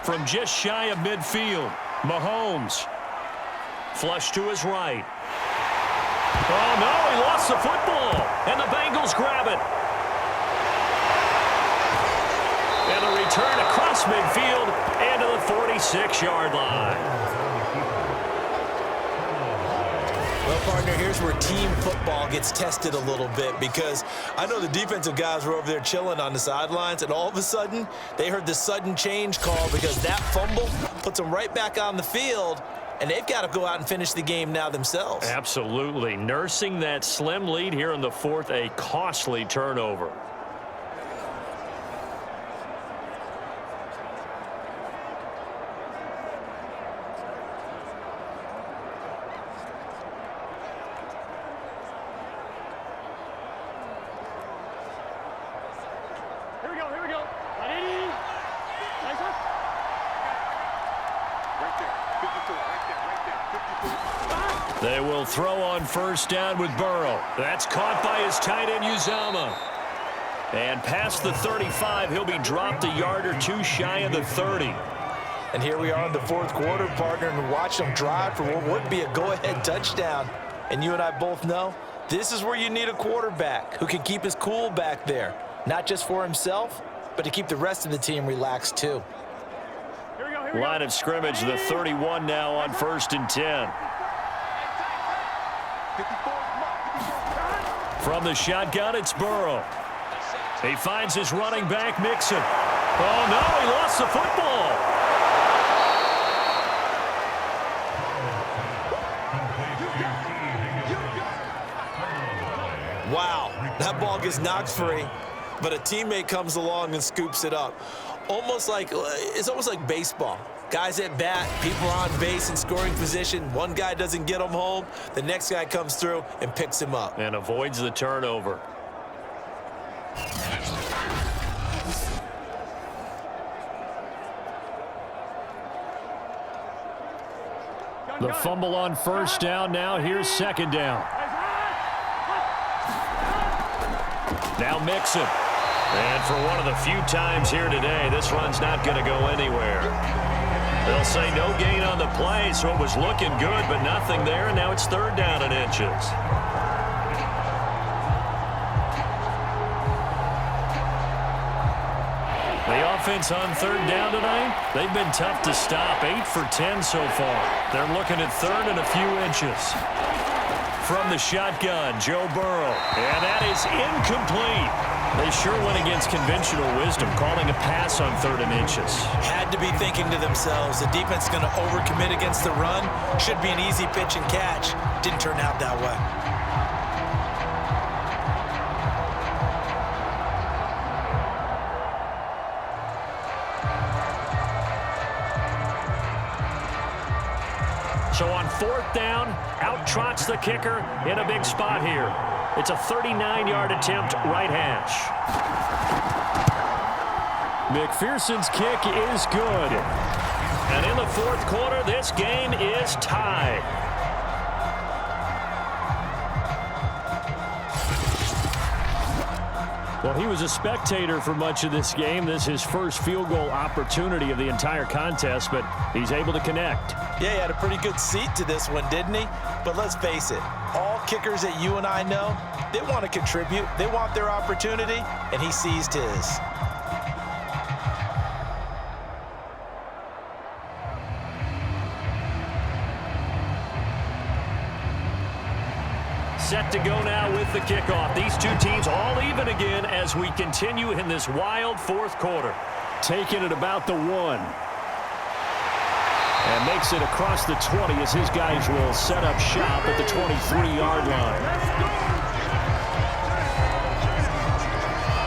From just shy of midfield, Mahomes. Flush to his right. Oh, no, he lost the football, and the Bengals grab it. And a return across midfield and to the 46-yard line. Well, partner, here's where team football gets tested a little bit, because I know the defensive guys were over there chilling on the sidelines, and all of a sudden, they heard the sudden change call because that fumble puts them right back on the field, and they've got to go out and finish the game now themselves. Absolutely. Nursing that slim lead here in the fourth, a costly turnover. They will throw on first down with Burrow. That's caught by his tight end, Uzama. And past the 35, he'll be dropped a yard or two shy of the 30. And here we are in the fourth quarter, partner, and watch them drive for what would be a go-ahead touchdown. And you and I both know this is where you need a quarterback who can keep his cool back there, not just for himself, but to keep the rest of the team relaxed too. Line of scrimmage, the 31 now on 1st and 10. From the shotgun, it's Burrow. He finds his running back, Mixon. Oh, no, he lost the football. Wow, that ball gets knocked free, but a teammate comes along and scoops it up. It's almost like baseball. Guys at bat, people are on base in scoring position. One guy doesn't get him home. The next guy comes through and picks him up. And avoids the turnover. The fumble on first down. Now here's second down. Now Mixon. And for one of the few times here today, this run's not going to go anywhere. They'll say no gain on the play, so it was looking good, but nothing there, and now it's third down and inches. The offense on third down tonight, they've been tough to stop. 8 for 10 so far. They're looking at third and a few inches. From the shotgun, Joe Burrow. And that is incomplete. They sure went against conventional wisdom, calling a pass on third and inches. Had to be thinking to themselves, the defense is going to overcommit against the run. Should be an easy pitch and catch. Didn't turn out that way. So on fourth down, out trots the kicker in a big spot here. It's a 39-yard attempt, right hash. McPherson's kick is good. And in the fourth quarter, this game is tied. Well, he was a spectator for much of this game. This is his first field goal opportunity of the entire contest, but he's able to connect. Yeah, he had a pretty good seat to this one, didn't he? But let's face it, all kickers that you and I know, they want to contribute. They want their opportunity, and he seized his. Set to go now with the kickoff. These two teams all even again as we continue in this wild fourth quarter. Taking it about the 1. And makes it across the 20 as his guys will set up shop at the 23-yard line.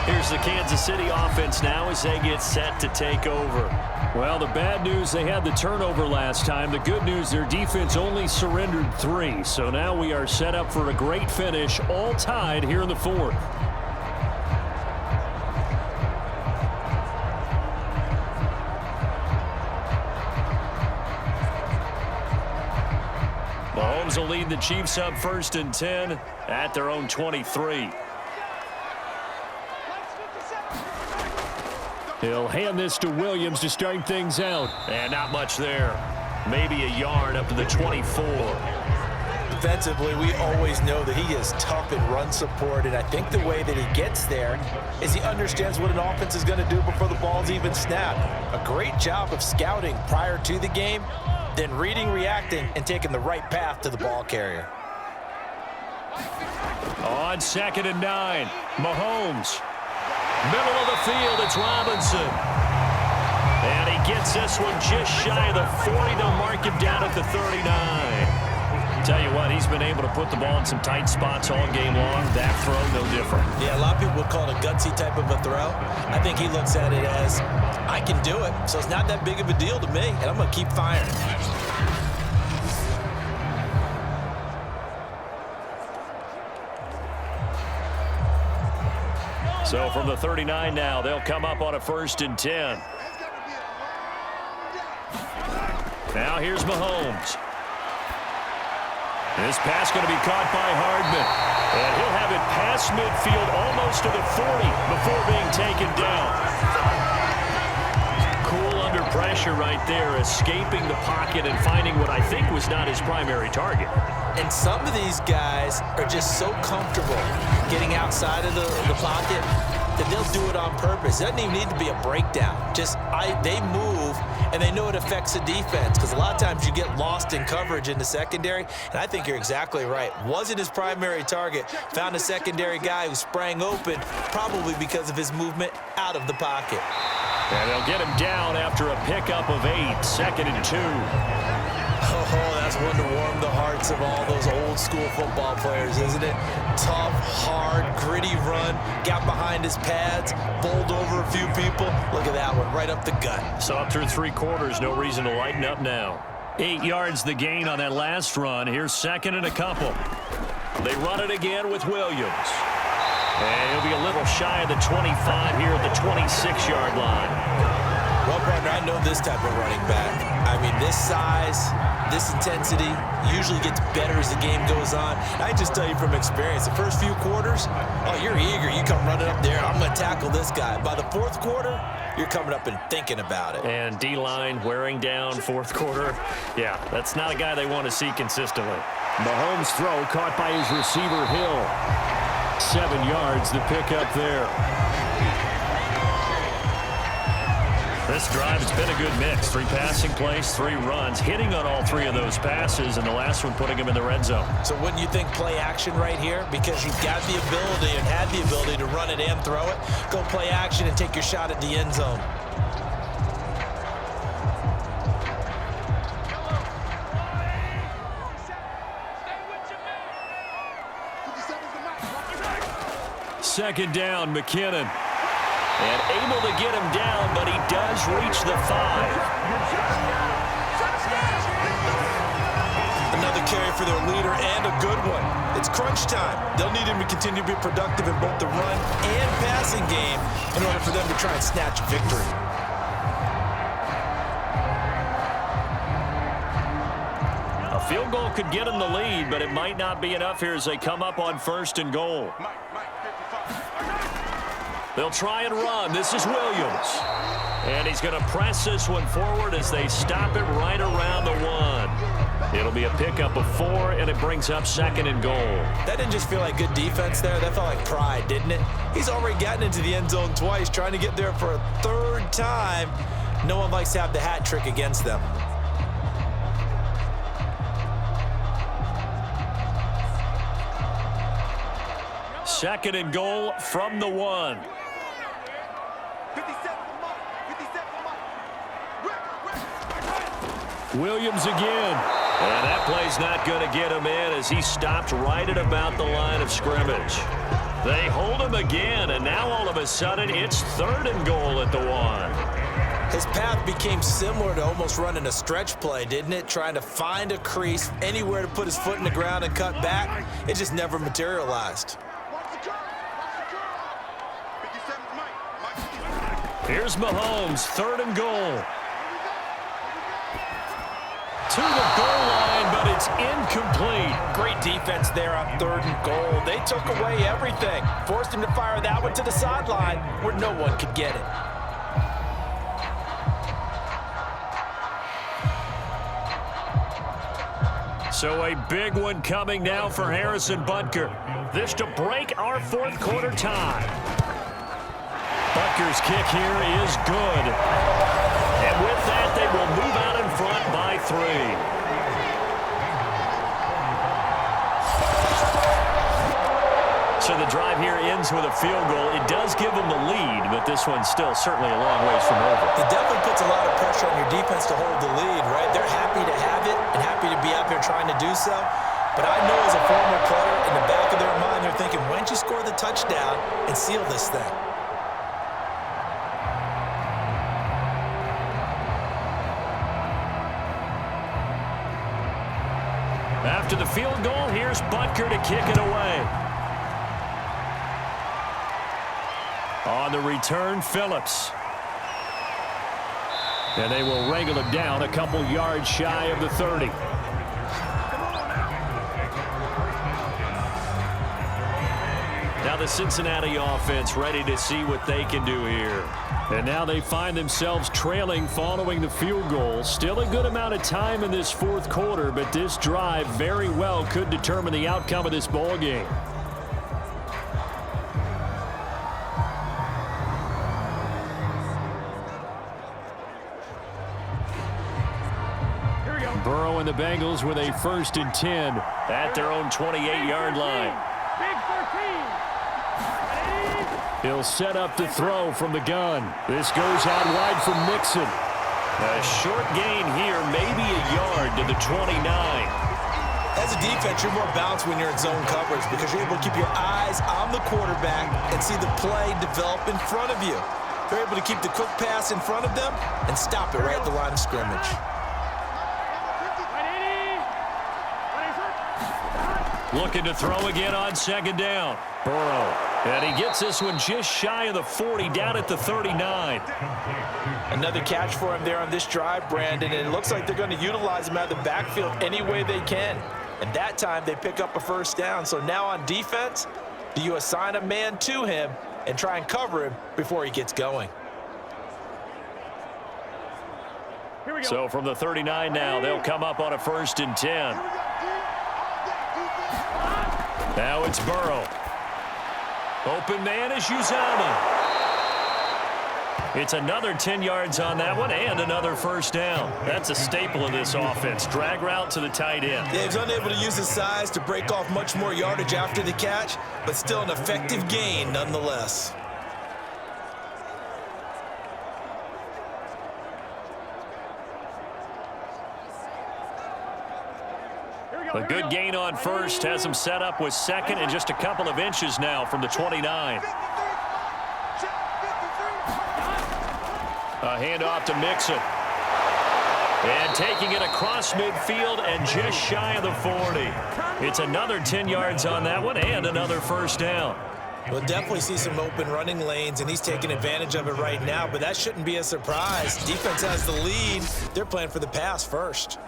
Here's the Kansas City offense now as they get set to take over. Well, the bad news, they had the turnover last time. The good news, their defense only surrendered 3. So now we are set up for a great finish, all tied here in the fourth. Mahomes will lead the Chiefs up 1st and 10 at their own 23. He'll hand this to Williams to start things out. And not much there. Maybe a yard up to the 24. Defensively, we always know that he is tough in run support, and I think the way that he gets there is he understands what an offense is going to do before the ball's even snapped. A great job of scouting prior to the game, then reading, reacting, and taking the right path to the ball carrier. On 2nd and 9, Mahomes. Middle of the field, it's Robinson. And he gets this one just shy of the 40. They'll mark him down at the 39. Tell you what, he's been able to put the ball in some tight spots all game long. That throw, no different. Yeah, a lot of people would call it a gutsy type of a throw. I think he looks at it as, I can do it, so it's not that big of a deal to me, and I'm going to keep firing. So from the 39 now, they'll come up on a 1st and 10. Now here's Mahomes. This pass going to be caught by Hardman. And he'll have it past midfield, almost to the 40 before being taken down. Cool under pressure right there, escaping the pocket and finding what I think was not his primary target. And some of these guys are just so comfortable getting outside of the pocket that they'll do it on purpose. It doesn't even need to be a breakdown. They move, and they know it affects the defense, because a lot of times you get lost in coverage in the secondary, and I think you're exactly right. Wasn't his primary target. Found a secondary guy who sprang open, probably because of his movement out of the pocket. And they'll get him down after a pickup of 8, 2nd and 2. Oh, that's one to warm the hearts of all those old school football players, isn't it? Tough, hard, gritty run, got behind his pads, bowled over a few people. Look at that one, right up the gut. Saw through 3 quarters, no reason to lighten up now. 8 yards the gain on that last run. Here's 2nd and a couple. They run it again with Williams. And he'll be a little shy of the 25 here at the 26-yard line. Well, partner, I know this type of running back. I mean, this size, this intensity usually gets better as the game goes on. I just tell you from experience, the first few quarters, oh, you're eager. You come running up there, I'm going to tackle this guy. By the 4th quarter, you're coming up and thinking about it. And D-line wearing down 4th quarter. Yeah, that's not a guy they want to see consistently. Mahomes' throw caught by his receiver, Hill. 7 yards, the pickup there. This drive, it's been a good mix. 3 passing plays, 3 runs, hitting on all 3 of those passes, and the last one putting him in the red zone. So wouldn't you think play action right here? Because you've got the ability and had the ability to run it and throw it. Go play action and take your shot at the end zone. Second down, McKinnon. And able to get him down, but he does reach the 5. Another carry for their leader, and a good one. It's crunch time. They'll need him to continue to be productive in both the run and passing game in order for them to try and snatch a victory. A field goal could get them the lead, but it might not be enough here as they come up on 1st and goal. They'll try and run. This is Williams. And he's going to press this one forward as they stop it right around the 1. It'll be a pickup of 4, and it brings up 2nd and goal. That didn't just feel like good defense there. That felt like pride, didn't it? He's already gotten into the end zone twice, trying to get there for a 3rd time. No one likes to have the hat trick against them. Second and goal from the 1. Williams again. And that play's not going to get him in as he stopped right at about the line of scrimmage. They hold him again, and now all of a sudden it's 3rd and goal at the 1. His path became similar to almost running a stretch play, didn't it? Trying to find a crease, anywhere to put his foot in the ground and cut back. It just never materialized. Here's Mahomes, 3rd and goal. To the goal line, but it's incomplete. Great defense there on 3rd and goal. They took away everything. Forced him to fire that one to the sideline where no one could get it. So a big one coming now for Harrison Butker. This to break our 4th quarter tie. Butker's kick here is good. And with that, they will move out in front by 3. So the drive here ends with a field goal. It does give them the lead, but this one's still certainly a long ways from over. It definitely puts a lot of pressure on your defense to hold the lead, right? They're happy to have it and happy to be out there trying to do so. But I know as a former player, in the back of their mind, they're thinking, why don't you score the touchdown and seal this thing? After the field goal, here's Butker to kick it away. On the return, Phillips. And they will wrangle it down a couple yards shy of the 30. Now the Cincinnati offense ready to see what they can do here. And now they find themselves trailing following the field goal. Still a good amount of time in this fourth quarter, but this drive very well could determine the outcome of this ball game. Burrow and the Bengals with a 1st and 10 at their own 28-yard line. Big 13. He'll set up to throw from the gun. This goes out wide for Mixon. A short gain here, maybe a yard to the 29. As a defense, you're more balanced when you're in zone coverage because you're able to keep your eyes on the quarterback and see the play develop in front of you. You're able to keep the quick pass in front of them and stop it right at the line of scrimmage. Looking to throw again on 2nd down. Burrow. And he gets this one just shy of the 40, down at the 39. Another catch for him there on this drive, Brandon, and it looks like they're going to utilize him out of the backfield any way they can. And that time they pick up a 1st down. So now on defense, do you assign a man to him and try and cover him before he gets going? So from the 39 now, they'll come up on a 1st and 10. Now it's Burrow. Open man is Uzomah. It's another 10 yards on that one and another 1st down. That's a staple of this offense. Drag route to the tight end. Yeah, he's unable to use his size to break off much more yardage after the catch, but still an effective gain nonetheless. A good gain on 1st has him set up with 2nd and just a couple of inches now from the 29. A handoff to Mixon. And taking it across midfield and just shy of the 40. It's another 10 yards on that one and another 1st down. We'll definitely see some open running lanes, and he's taking advantage of it right now, but that shouldn't be a surprise. Defense has the lead. They're playing for the pass first.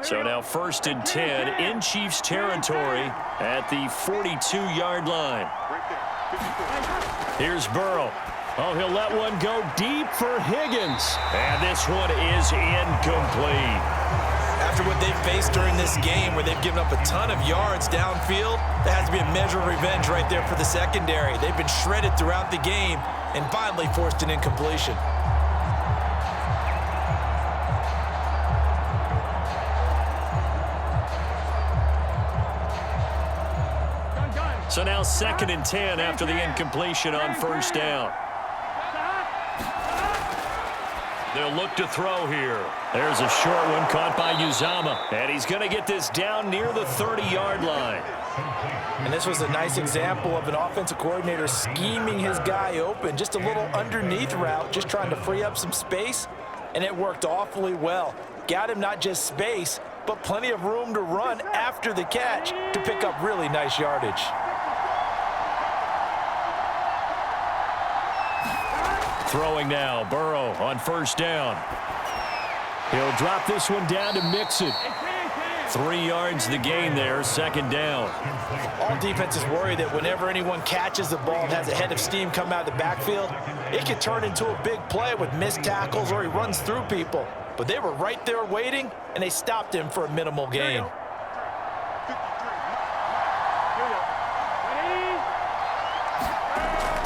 So now 1st and 10 in Chiefs territory at the 42-yard line. Here's Burrow. Oh, he'll let one go deep for Higgins. And this one is incomplete. After what they've faced during this game where they've given up a ton of yards downfield, that has to be a measure of revenge right there for the secondary. They've been shredded throughout the game and finally forced an incompletion. So now 2nd and 10 after the incompletion on 1st down. They'll look to throw here. There's a short one caught by Uzomah. And he's going to get this down near the 30-yard line. And this was a nice example of an offensive coordinator scheming his guy open. Just a little underneath route, just trying to free up some space. And it worked awfully well. Got him not just space, but plenty of room to run after the catch to pick up really nice yardage. Throwing now, Burrow on 1st down. He'll drop this one down to Mixon. 3 yards the gain there, 2nd down. All defenses worry that whenever anyone catches the ball and has a head of steam come out of the backfield, it could turn into a big play with missed tackles or he runs through people. But they were right there waiting, and they stopped him for a minimal gain.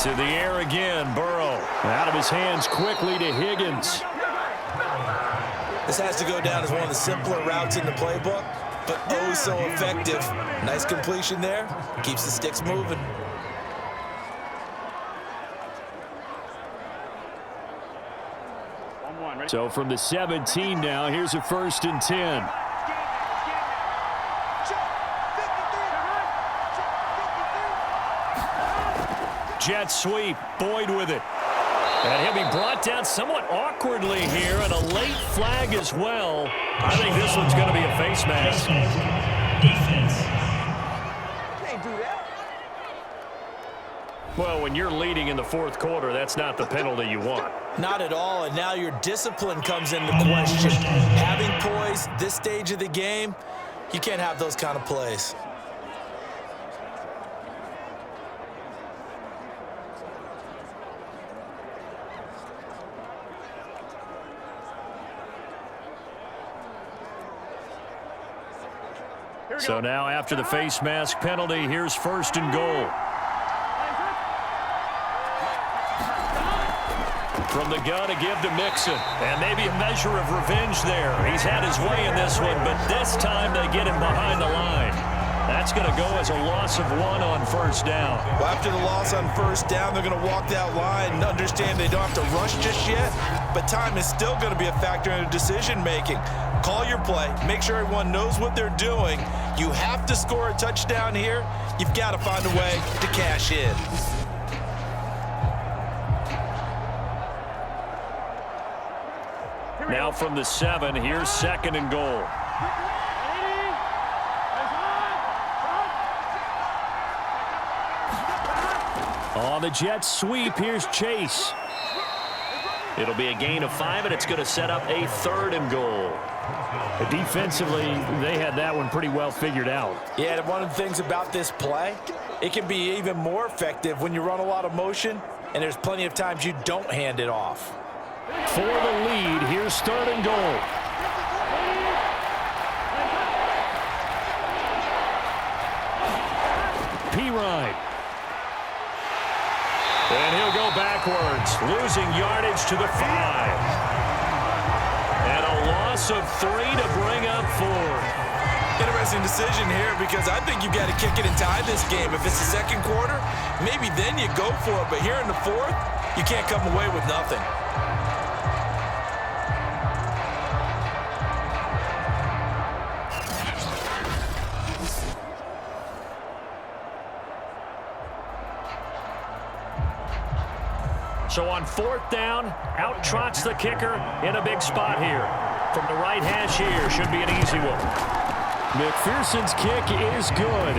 To the air again, Burrow. Out of his hands quickly to Higgins. This has to go down as one of the simpler routes in the playbook, but oh so effective. Nice completion there. Keeps the sticks moving. So from the 17 now, here's a 1st and 10. Jet sweep, Boyd with it. And he'll be brought down somewhat awkwardly here, and a late flag as well. I think this one's going to be a face mask. Can't do that. Well, when you're leading in the fourth quarter, that's not the penalty you want. Not at all, and now your discipline comes into question. Having poise this stage of the game, you can't have those kind of plays. So now after the face mask penalty, here's 1st and goal. From the gun to give to Mixon. And maybe a measure of revenge there. He's had his way in this one, but this time they get him behind the line. That's going to go as a loss of 1 on 1st down. Well, after the loss on 1st down, they're going to walk that line and understand they don't have to rush just yet, but time is still going to be a factor in decision-making. Call your play. Make sure everyone knows what they're doing. You have to score a touchdown here. You've got to find a way to cash in. Now from the 7, here's 2nd and goal. On the Jets sweep, here's Chase. It'll be a gain of 5, and it's going to set up a 3rd and goal. Defensively, they had that one pretty well figured out. Yeah, and one of the things about this play, it can be even more effective when you run a lot of motion, and there's plenty of times you don't hand it off. For the lead, here's 3rd and goal. P-Ride. And he'll go backwards, losing yardage to the 5. And a loss of 3 to bring up 4. Interesting decision here because I think you've got to kick it and tie this game. If it's the 2nd quarter, maybe then you go for it. But here in the 4th, you can't come away with nothing. So on 4th down, out trots the kicker in a big spot here. From the right hash here, should be an easy one. McPherson's kick is good.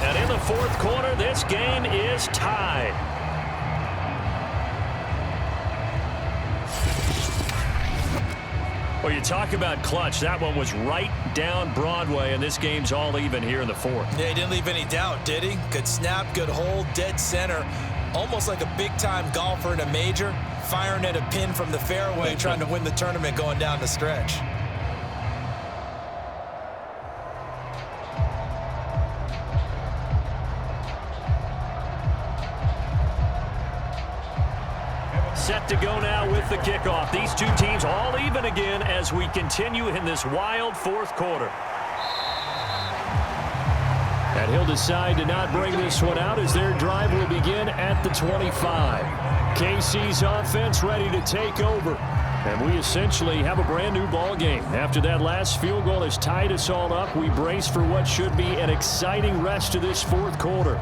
And in the 4th quarter, this game is tied. Well, you talk about clutch. That one was right down Broadway, and this game's all even here in the 4th. Yeah, he didn't leave any doubt, did he? Good snap, good hold, dead center. Almost like a big-time golfer in a major, firing at a pin from the fairway, trying to win the tournament going down the stretch. Set to go now with the kickoff. These two teams all even again as we continue in this wild 4th quarter. And he'll decide to not bring this one out as their drive will begin at the 25. KC's offense ready to take over. And we essentially have a brand new ball game. After that last field goal has tied us all up, we brace for what should be an exciting rest of this 4th quarter.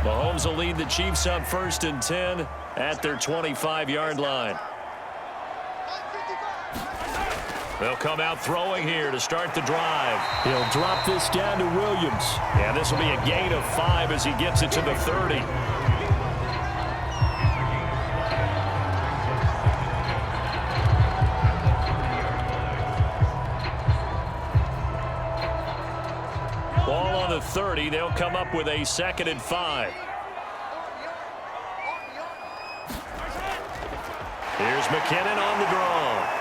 Mahomes will lead the Chiefs up 1st and 10 at their 25-yard line. They'll come out throwing here to start the drive. He'll drop this down to Williams. And this will be a gain of 5 as he gets it to the 30. Ball on the 30. They'll come up with a 2nd and 5. Here's McKinnon on the draw.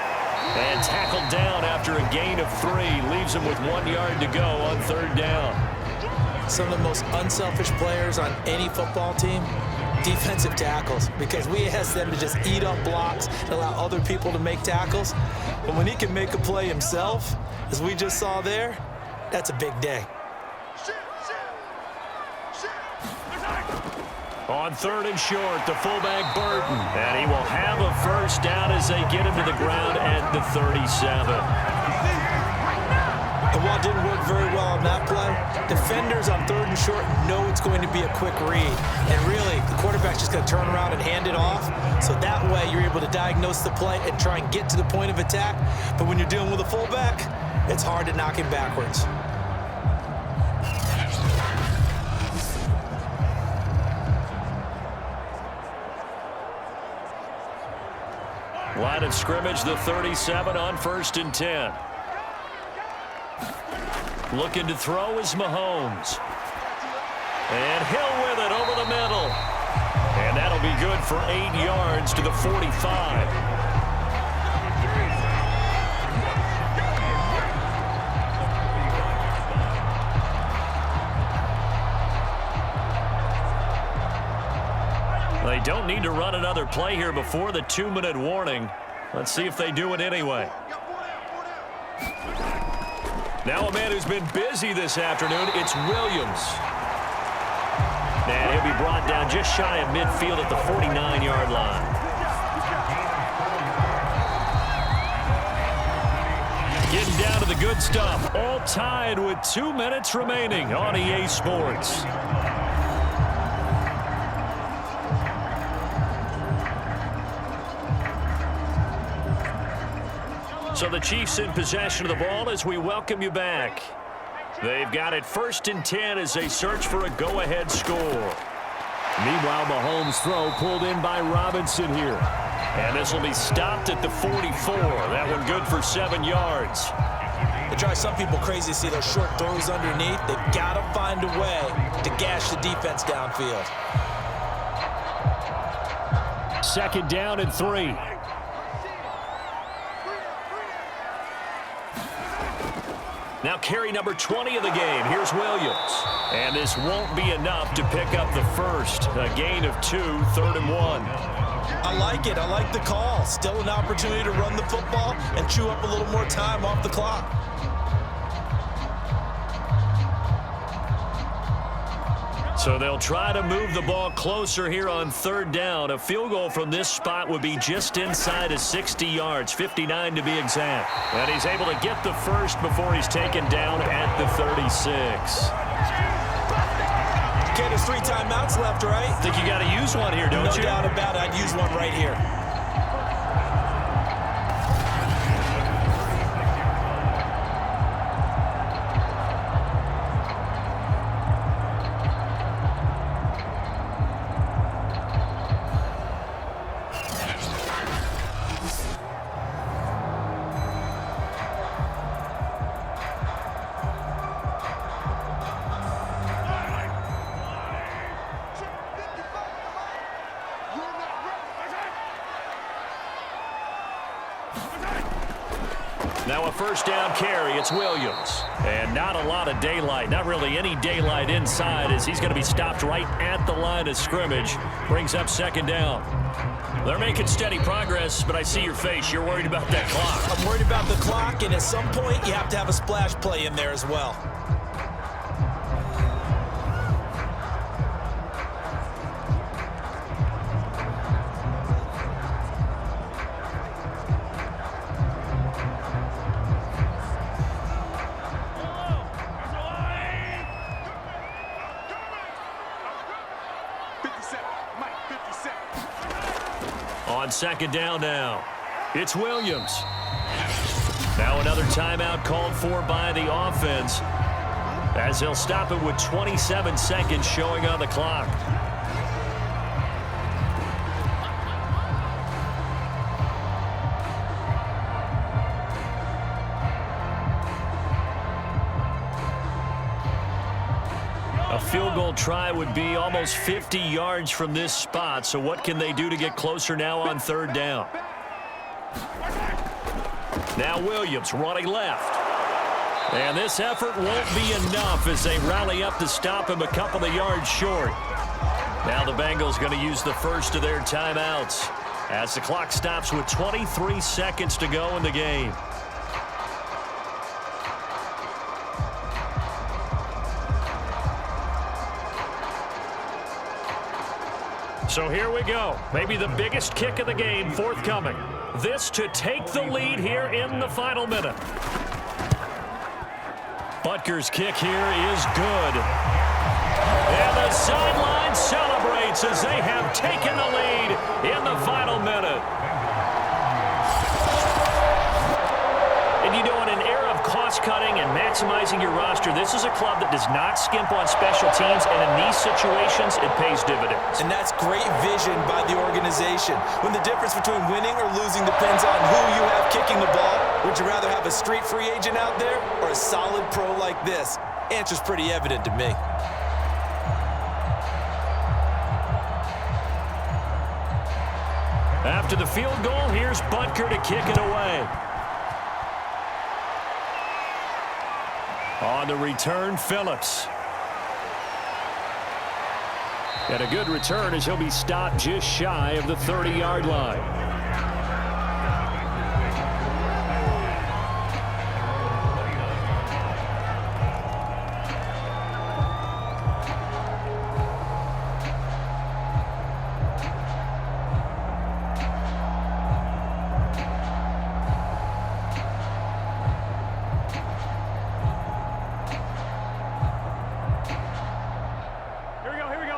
And tackled down after a gain of 3. Leaves him with 1 yard to go on 3rd down. Some of the most unselfish players on any football team, defensive tackles, because we ask them to just eat up blocks and allow other people to make tackles. But when he can make a play himself, as we just saw there, that's a big day. On 3rd and short, the fullback Burton. And he will have a 1st down as they get him to the ground at the 37. And ball didn't work very well on that play, defenders on 3rd and short know it's going to be a quick read. And really, the quarterback's just going to turn around and hand it off. So that way, you're able to diagnose the play and try and get to the point of attack. But when you're dealing with a fullback, it's hard to knock him backwards. Line of scrimmage, the 37 on 1st and 10. Looking to throw is Mahomes. And Hill with it over the middle. And that'll be good for 8 yards to the 45. They don't need to run another play here before the 2-minute warning. Let's see if they do it anyway. Now a man who's been busy this afternoon, it's Williams. And he'll be brought down just shy of midfield at the 49-yard line. Getting down to the good stuff. All tied with 2 minutes remaining on EA Sports. So the Chiefs in possession of the ball as we welcome you back. They've got it 1st and 10 as they search for a go-ahead score. Meanwhile, Mahomes' throw pulled in by Robinson here. And this will be stopped at the 44. That one good for 7 yards. It drives some people crazy to see those short throws underneath. They've got to find a way to gash the defense downfield. 2nd down and 3. Now carry number 20 of the game. Here's Williams. And this won't be enough to pick up the first. A gain of 2, 3rd and 1. I like it. I like the call. Still an opportunity to run the football and chew up a little more time off the clock. So they'll try to move the ball closer here on 3rd down. A field goal from this spot would be just inside of 60 yards, 59 to be exact. And he's able to get the first before he's taken down at the 36. Okay, there's 3 timeouts left, right? I think you got to use one here, don't you? No doubt about it. I'd use one right here. Now a 1st down carry. It's Williams. And not a lot of daylight. Not really any daylight inside as he's going to be stopped right at the line of scrimmage. Brings up 2nd down. They're making steady progress, but I see your face. You're worried about that clock. I'm worried about the clock, and at some point you have to have a splash play in there as well. On 2nd down now, it's Williams. Now another timeout called for by the offense as they'll stop it with 27 seconds showing on the clock. A field goal try would be almost 50 yards from this spot, so what can they do to get closer now on 3rd down? Now Williams running left. And this effort won't be enough as they rally up to stop him a couple of yards short. Now the Bengals going to use the first of their timeouts as the clock stops with 23 seconds to go in the game. So here we go. Maybe the biggest kick of the game forthcoming. This to take the lead here in the final minute. Butker's kick here is good. And the sideline celebrates as they have taken the lead in the final minute. And you know, in an era of cost-cutting and maximizing your roster, this is a club that does not skimp on special teams, and in these situations, it pays dividends. And that's great vision by the organization. When the difference between winning or losing depends on who you have kicking the ball, would you rather have a street free agent out there or a solid pro like this? Answer's pretty evident to me. After the field goal, here's Butker to kick it away. On the return, Phillips. And a good return as he'll be stopped just shy of the 30-yard line.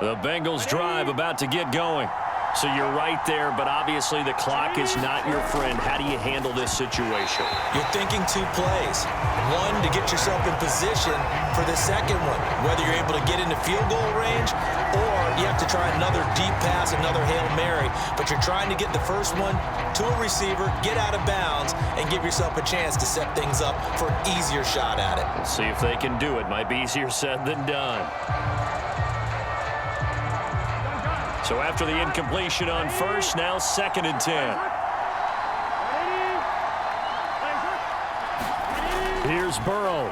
The Bengals drive about to get going. So you're right there, but obviously the clock is not your friend. How do you handle this situation? You're thinking two plays. One, to get yourself in position for the second one, whether you're able to get into field goal range or you have to try another deep pass, another Hail Mary. But you're trying to get the first one to a receiver, get out of bounds, and give yourself a chance to set things up for an easier shot at it. We'll see if they can do it. Might be easier said than done. So after the incompletion on first, now 2nd and 10. Here's Burrow.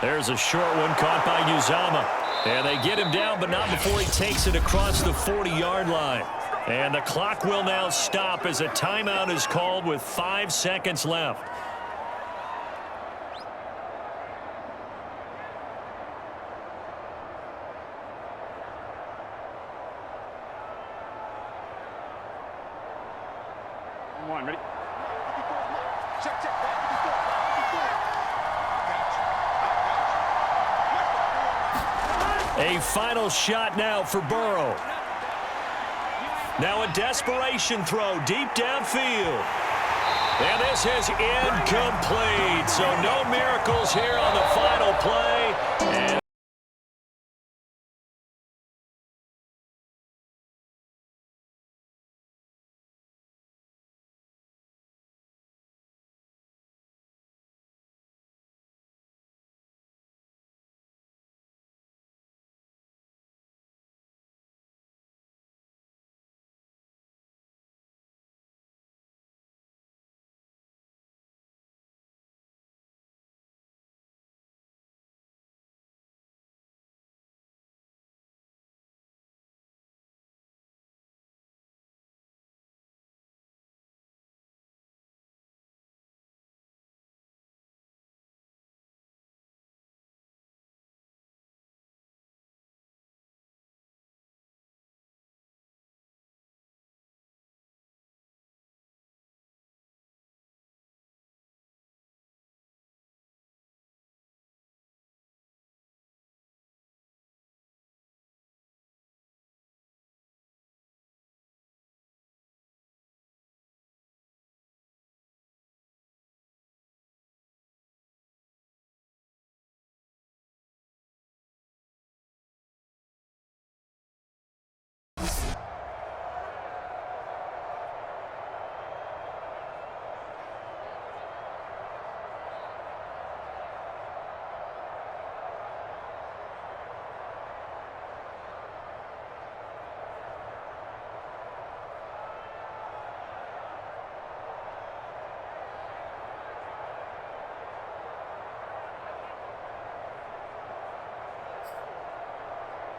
There's a short one caught by Uzama. And they get him down, but not before he takes it across the 40-yard line. And the clock will now stop as a timeout is called with 5 seconds left. Ready? A final shot now for Burrow. Now a desperation throw deep downfield. And this is incomplete. So no miracles here on the final play. And